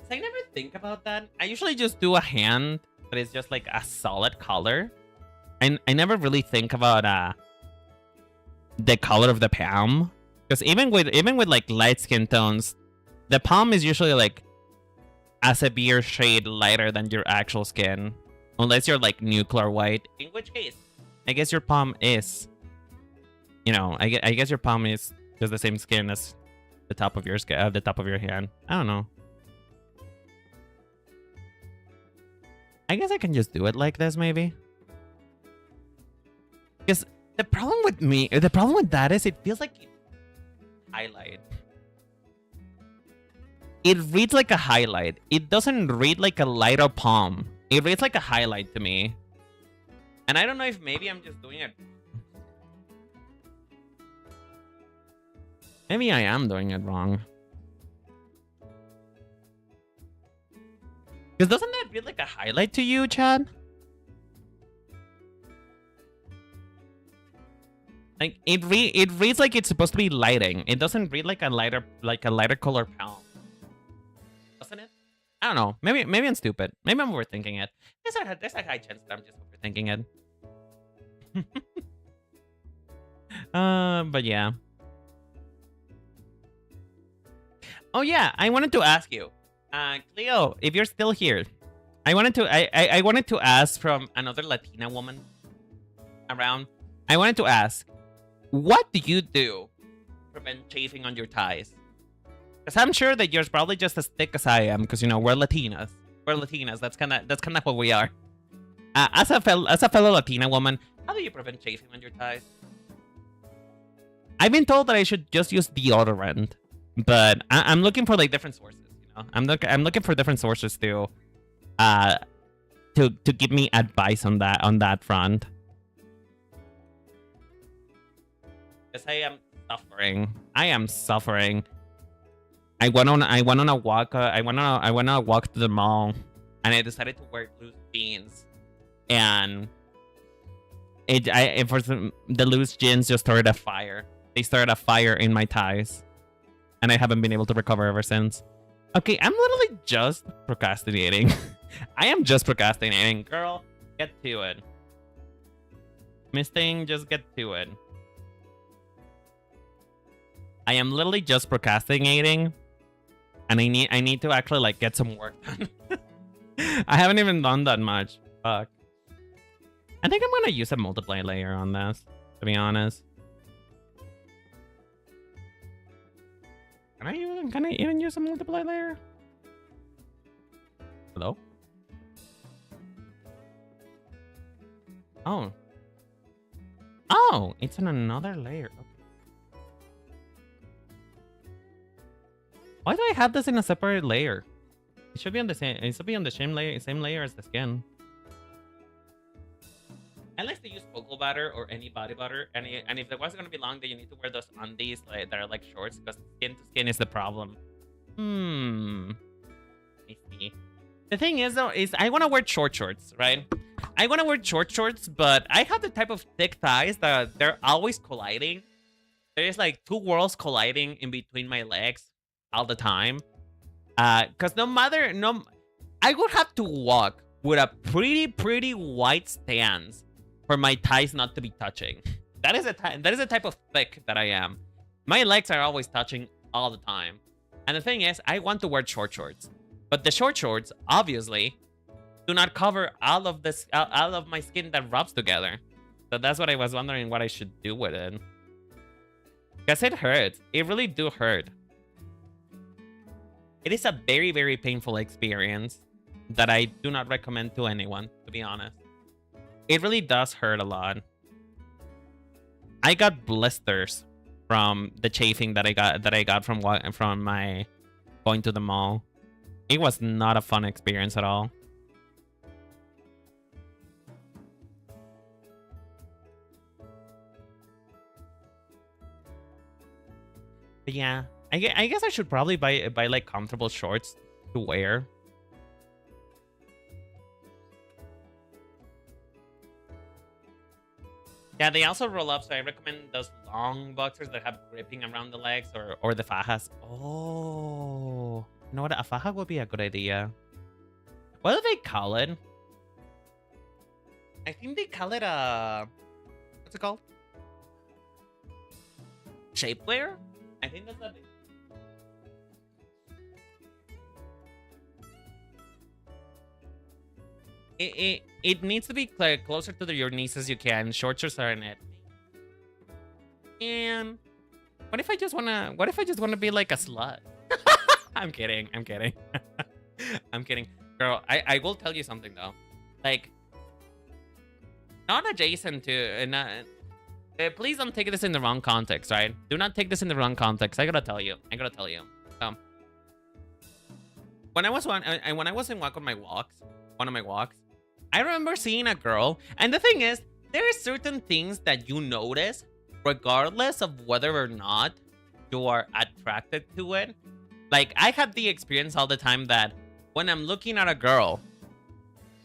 I never think about that. I usually just do a hand that is just like a solid color. And I never really think about the color of the palm. Because even with like light skin tones, the palm is usually like a severe shade lighter than your actual skin. Unless you're like nuclear white. In which case, I guess your palm is, you know, I guess your palm is just the same skin as the top of your skin, the top of your hand. I don't know. I guess I can just do it like this, maybe. Because the problem with that is it feels like highlight. It reads like a highlight. It doesn't read like a lighter palm. It reads like a highlight to me. And I don't know if maybe I'm just doing it. Maybe I am doing it wrong. Because doesn't that read like a highlight to you, Chad? Like it reads like it's supposed to be lighting. It doesn't read like a lighter color palm. Doesn't it? I don't know. Maybe I'm stupid. Maybe I'm overthinking it. There's a high chance that I'm just overthinking it. But yeah. Oh yeah, I wanted to ask you, Cleo, if you're still here, I wanted to ask from another Latina woman around. I wanted to ask, what do you do to prevent chafing on your ties? Because I'm sure that you're probably just as thick as I am, because you know we're Latinas. We're Latinas. That's kind of what we are. As a fellow Latina woman, how do you prevent chafing on your ties? I've been told that I should just use deodorant, but I'm looking for like different sources. You know, I'm looking for different sources to give me advice on that front. Because I am suffering. I am suffering. I went on a walk. I went on a walk to the mall, and I decided to wear loose jeans, and the loose jeans just started a fire. They started a fire in my ties, and I haven't been able to recover ever since. Okay, I'm literally just procrastinating. I am just procrastinating, girl. Get to it, Miss Thing. Just get to it. I am literally just procrastinating. And I need to actually like get some work done. I haven't even done that much. Fuck. I think I'm gonna use a multiply layer on this, to be honest. Can I even use a multiply layer? Hello? Oh. Oh, it's on another layer. Okay. Why do I have this in a separate layer? It should be on the same. It should be on the same layer as the skin. I like to use cocoa butter or any body butter, and if there was gonna be long, then you need to wear those undies that are like shorts, because skin to skin is the problem. Let me see. The thing is though, is I want to wear short shorts, right? I want to wear short shorts, but I have the type of thick thighs that they're always colliding. There's like two worlds colliding in between my legs all the time. Because I would have to walk with a pretty wide stance for my thighs not to be touching. That is a type of thick that I am. My legs are always touching all the time. And the thing is, I want to wear short shorts, but the short shorts obviously do not cover all of this, all of my skin that rubs together. So that's what I was wondering what I should do with it. Because it hurts. It really do hurt. It is a very painful experience that I do not recommend to anyone, to be honest. It really does hurt a lot. I got blisters from the chafing that I got from my going to the mall. It was not a fun experience at all. But yeah, I guess I should probably buy like comfortable shorts to wear. Yeah, they also roll up, so I recommend those long boxers that have gripping around the legs, or the fajas. Oh, you know what? A faja would be a good idea. What do they call it? I think they call it a... What's it called? Shapewear? I think that's what it needs to be closer to your knees as you can. Shorts are in it. And what if I just wanna be like a slut? I'm kidding. I'm kidding. I'm kidding. Girl, I will tell you something though. Like, not adjacent to please don't take this in the wrong context, right? Do not take this in the wrong context. I gotta tell you. When I was in one of my walks, I remember seeing a girl, and the thing is, there are certain things that you notice, regardless of whether or not you are attracted to it. Like, I had the experience all the time that when I'm looking at a girl,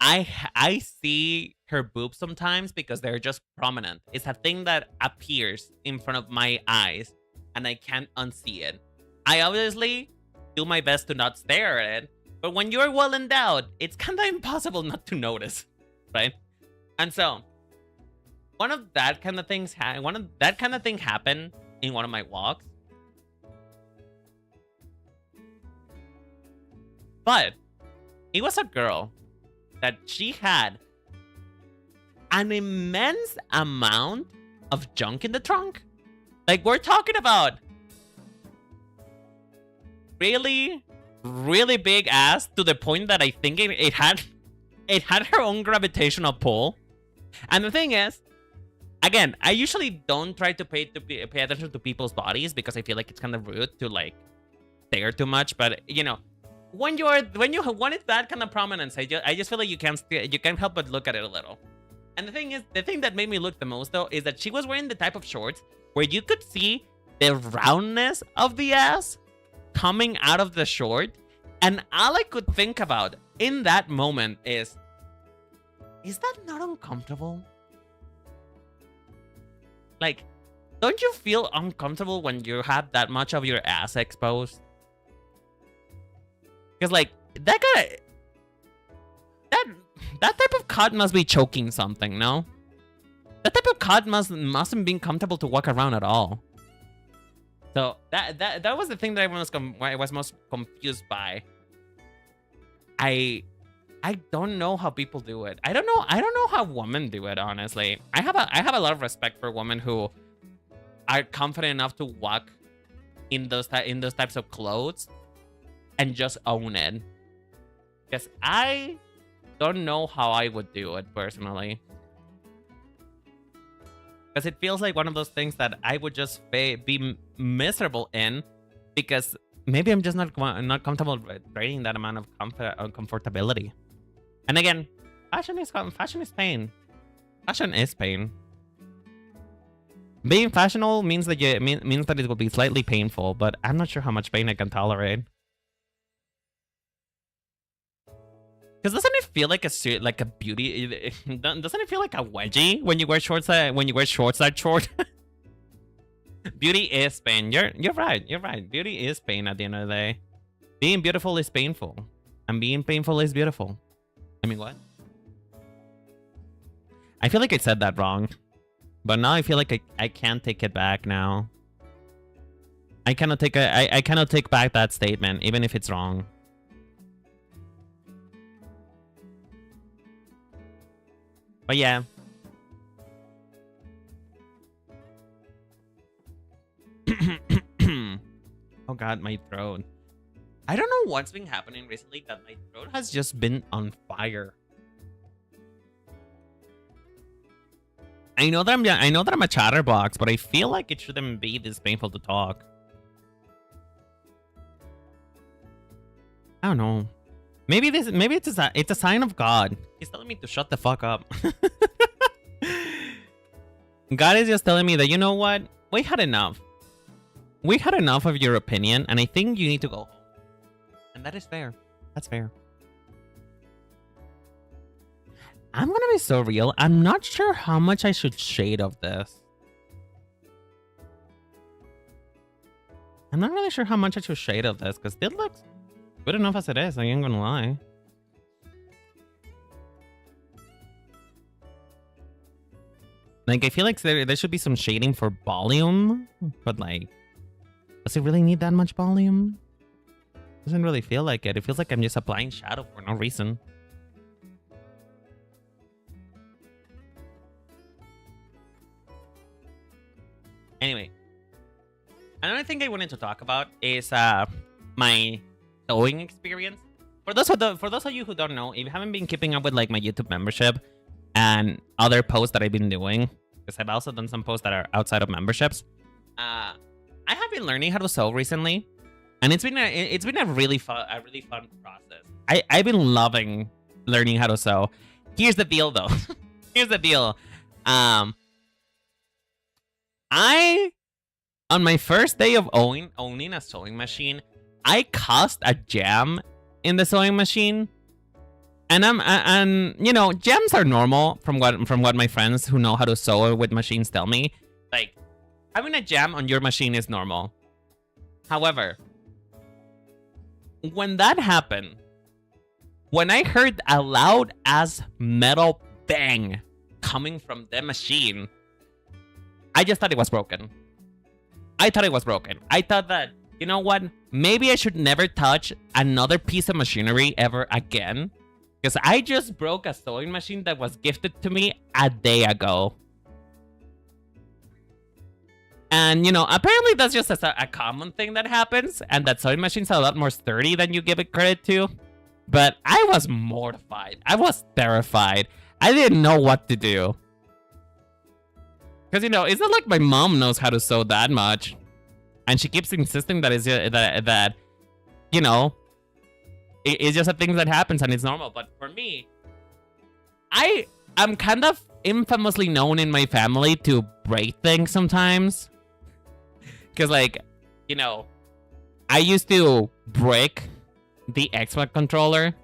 I see her boobs sometimes because they're just prominent. It's a thing that appears in front of my eyes, and I can't unsee it. I obviously do my best to not stare at it, but when you're well endowed, it's kind of impossible not to notice, right? And so, one of that kind of thing happened in one of my walks. But it was a girl that she had an immense amount of junk in the trunk. Like, we're talking about really, really big ass, to the point that I think it had her own gravitational pull. And the thing is, again, I usually don't try to pay attention to people's bodies because I feel like it's kind of rude to like stare too much. But you know, when it's that kind of prominence, I just feel like you can't help but look at it a little. And the thing that made me look the most though is that she was wearing the type of shorts where you could see the roundness of the ass coming out of the short, and all I could think about in that moment is that not uncomfortable? Like, don't you feel uncomfortable when you have that much of your ass exposed? Because like that type of cut must be choking something, no? That type of cut mustn't be comfortable to walk around at all. So that was the thing that I was most confused by. I don't know how people do it. I don't know how women do it, honestly. I have a lot of respect for women who are confident enough to walk in those types of clothes and just own it. Because I don't know how I would do it personally. Because it feels like one of those things that I would just be miserable in, because maybe I'm just not comfortable trading that amount of comfortability. And again, fashion is pain. Fashion is pain. Being fashionable means that it will be slightly painful, but I'm not sure how much pain I can tolerate. Because doesn't it feel like a beauty? Doesn't it feel like a wedgie when you wear shorts that short? Beauty is pain. You're right. Beauty is pain at the end of the day. Being beautiful is painful, and being painful is beautiful. I mean, what? I feel like I said that wrong, but now I feel like I can't take it back now. I cannot take back that statement, even if it's wrong. But yeah. Oh god, my throat. I don't know what's been happening recently, but my throat has just been on fire. I know that I'm a chatterbox, but I feel like it shouldn't be this painful to talk. I don't know. Maybe it's a sign of God. He's telling me to shut the fuck up. God is just telling me that, you know what? We had enough. We had enough of your opinion, and I think you need to go home. And that is fair. That's fair. I'm gonna be so real. I'm not sure how much I should shade of this. I'm not really sure how much I should shade of this because it looks good enough as it is. I ain't gonna lie. Like, I feel like there should be some shading for volume, but like, does it really need that much volume? Doesn't really feel like it. It feels like I'm just applying shadow for no reason. Anyway, another thing I wanted to talk about is my sewing experience. For those of you who don't know, if you haven't been keeping up with like my YouTube membership and other posts that I've been doing, because I've also done some posts that are outside of memberships, I have been learning how to sew recently, and it's been a really fun process. I've been loving learning how to sew. Here's the deal, though. Here's the deal. I, on my first day of owning a sewing machine, I caused a jam in the sewing machine. And you know, jams are normal from what my friends who know how to sew with machines tell me. Like, having a jam on your machine is normal. However, when that happened, when I heard a loud ass metal bang coming from the machine, I just thought it was broken. I thought that, you know what? Maybe I should never touch another piece of machinery ever again. Because I just broke a sewing machine that was gifted to me a day ago. And, you know, apparently that's just a common thing that happens. And that sewing machines are a lot more sturdy than you give it credit to. But I was mortified. I was terrified. I didn't know what to do. Because, you know, it's not like my mom knows how to sew that much. And she keeps insisting that you know, it's just a thing that happens and it's normal. But for me, I'm kind of infamously known in my family to break things sometimes. Because, like, you know, I used to break the Xbox controller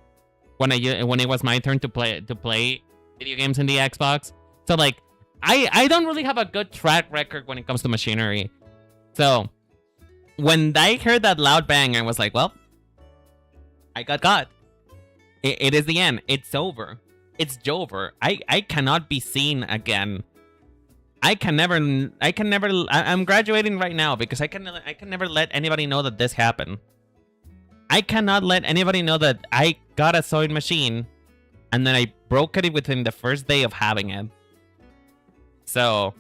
when it was my turn to play video games in the Xbox. So, like, I don't really have a good track record when it comes to machinery. So, when I heard that loud bang, I was like, well, I got caught. It is the end. It's over. It's Jover. I cannot be seen again. I'm graduating right now because I can never let anybody know that this happened. I cannot let anybody know that I got a sewing machine and then I broke it within the first day of having it. So,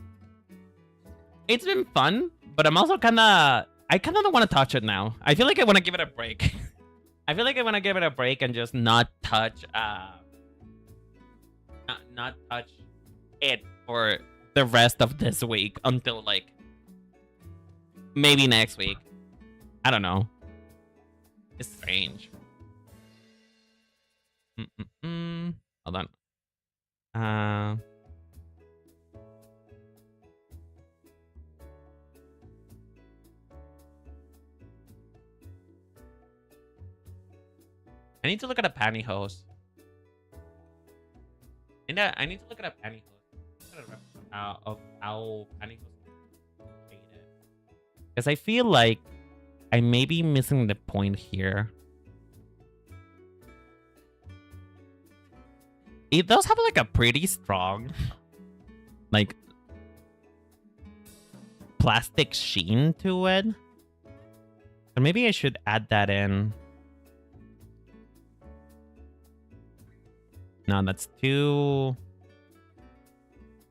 it's been fun, but I'm also I kind of don't want to touch it now. I feel like I want to give it a break. I feel like I want to give it a break and just not touch not touch it for the rest of this week until like maybe next week. I don't know. It's strange. Hold on. I need to look at a pantyhose. And I need to look at a pantyhose. Of how pantyhose created. Because I feel like I may be missing the point here. It does have like a pretty strong, like, plastic sheen to it. So maybe I should add that in. No, that's too...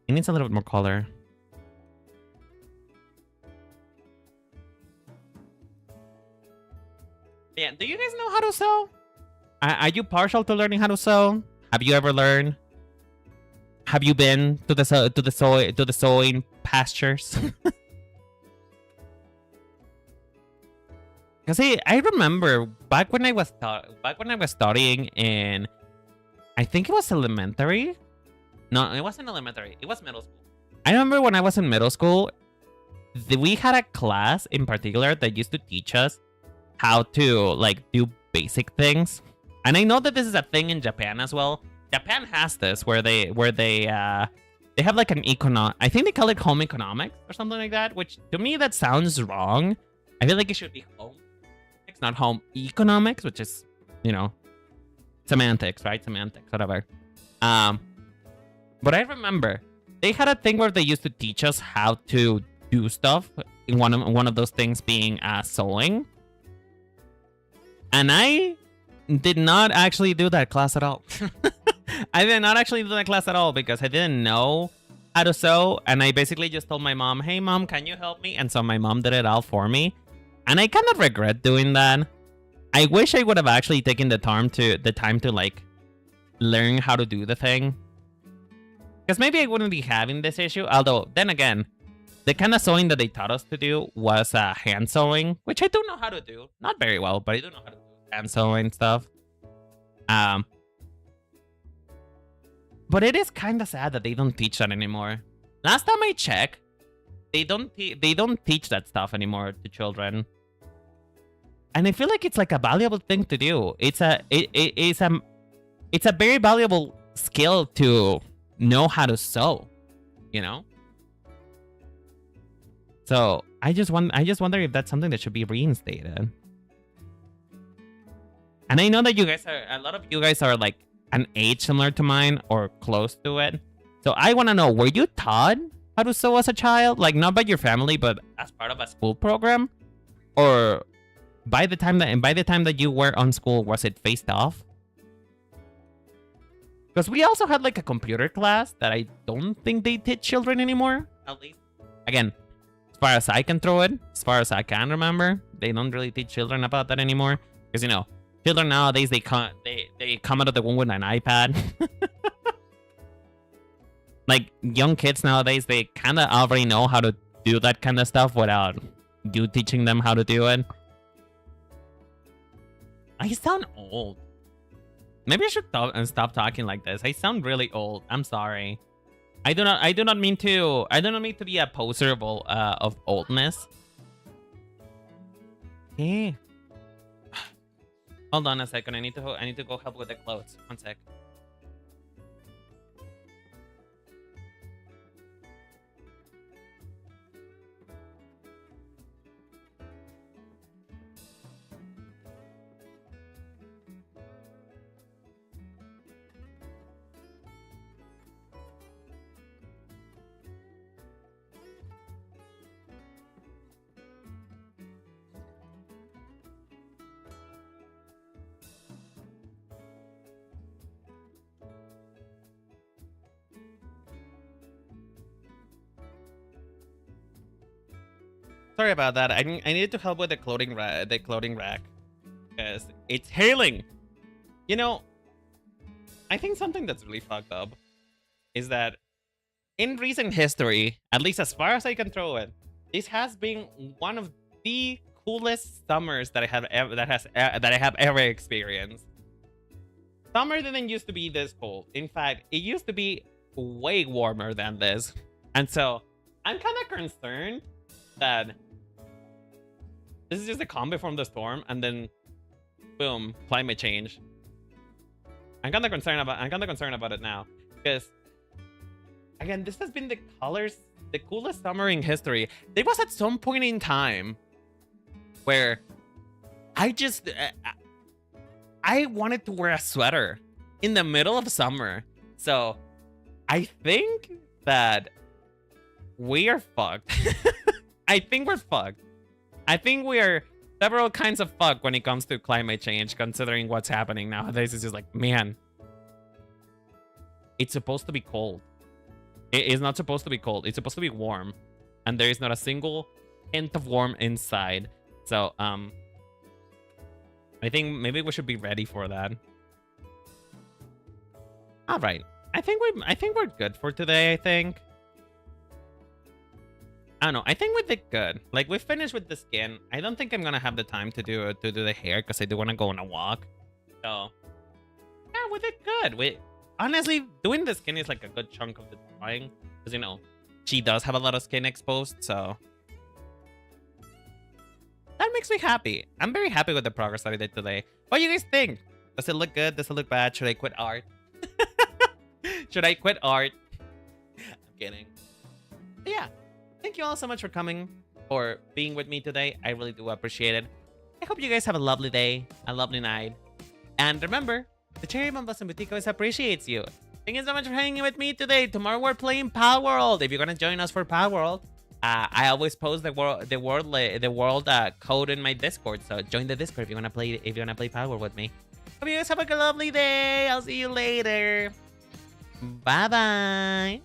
It needs a little bit more color. Yeah, do you guys know how to sew? Are you partial to learning how to sew? Have you ever learned? Have you been to the sewing pastures? Cause I remember back when I was studying in, I think it was elementary. No, it wasn't elementary. It was middle school. I remember when I was in middle school, we had a class in particular that used to teach us how to like do basic things. And I know that this is a thing in Japan as well. Japan has this where they have like an I think they call it home economics or something like that, which to me that sounds wrong. I feel like it should be home economics, not home economics, which is, you know, semantics, right? Semantics, whatever. But I remember they had a thing where they used to teach us how to do stuff. In one of those things being sewing, and I did not actually do that class at all. I did not actually do that class at all because I didn't know how to sew, and I basically just told my mom, "Hey, mom, can you help me?" And so my mom did it all for me, and I kind of regret doing that. I wish I would have actually taken the time to like learn how to do the thing, because maybe I wouldn't be having this issue. Although then again, the kind of sewing that they taught us to do was hand sewing, which I do know how to do. Not very well, but I do know how to do hand sewing stuff. But it is kind of sad that they don't teach that anymore. Last time I checked, they don't teach that stuff anymore to children. And I feel like it's like a valuable thing to do. It's a very valuable skill to know how to sew, you know? So I just wonder if that's something that should be reinstated. And I know that a lot of you guys are like an age similar to mine or close to it. So I want to know, were you taught how to sew as a child? Like not by your family, but as part of a school program? Or by the time that you were on school, was it phased off? Because we also had like a computer class that I don't think they teach children anymore. At least, again, as far as I can throw it, as far as I can remember, they don't really teach children about that anymore. Because, you know, children nowadays, they come out of the womb with an iPad. Like, young kids nowadays, they kind of already know how to do that kind of stuff without you teaching them how to do it. I sound old. Maybe I should stop talking like this. I sound really old. I'm sorry. I do not mean to be a poser of oldness. Okay. Hold on a second. I need to go help with the clothes. One sec. Sorry about that. I needed to help with the clothing rack because it's hailing. You know, I think something that's really fucked up is that in recent history, at least as far as I can throw it, this has been one of the coolest summers that I have ever experienced. Summer didn't used to be this cold. In fact, it used to be way warmer than this, and so I'm kind of concerned that this is just a calm before the storm, and then boom, climate change. I'm kind of concerned about it now, because again, this has been the coolest summer in history. There was at some point in time where I wanted to wear a sweater in the middle of summer. So I think that we are fucked. I think we're fucked. I think we are several kinds of fucked when it comes to climate change, considering what's happening nowadays. It's just like, man, it's supposed to be cold. It is not supposed to be cold. It's supposed to be warm. And there is not a single hint of warm inside. So, I think maybe we should be ready for that. All right. I think we're good for today, I think. I don't know. I think we did good. Like, we finished with the skin. I don't think I'm gonna have the time to do the hair because I do want to go on a walk. So, yeah, we did good. Honestly, doing the skin is like a good chunk of the drawing, because, you know, she does have a lot of skin exposed, so that makes me happy. I'm very happy with the progress that I did today. What do you guys think? Does it look good? Does it look bad? Should I quit art? Should I quit art? I'm kidding. But yeah, thank you all so much for coming, for being with me today. I really do appreciate it. I hope you guys have a lovely day, a lovely night. And remember, the Cherry Bomblossom Boutique always appreciates you. Thank you so much for hanging with me today. Tomorrow we're playing Power World. If you're gonna join us for Power World, I always post the world code in my Discord. So join the Discord if you wanna play Power World with me. Hope you guys have a lovely day. I'll see you later. Bye bye.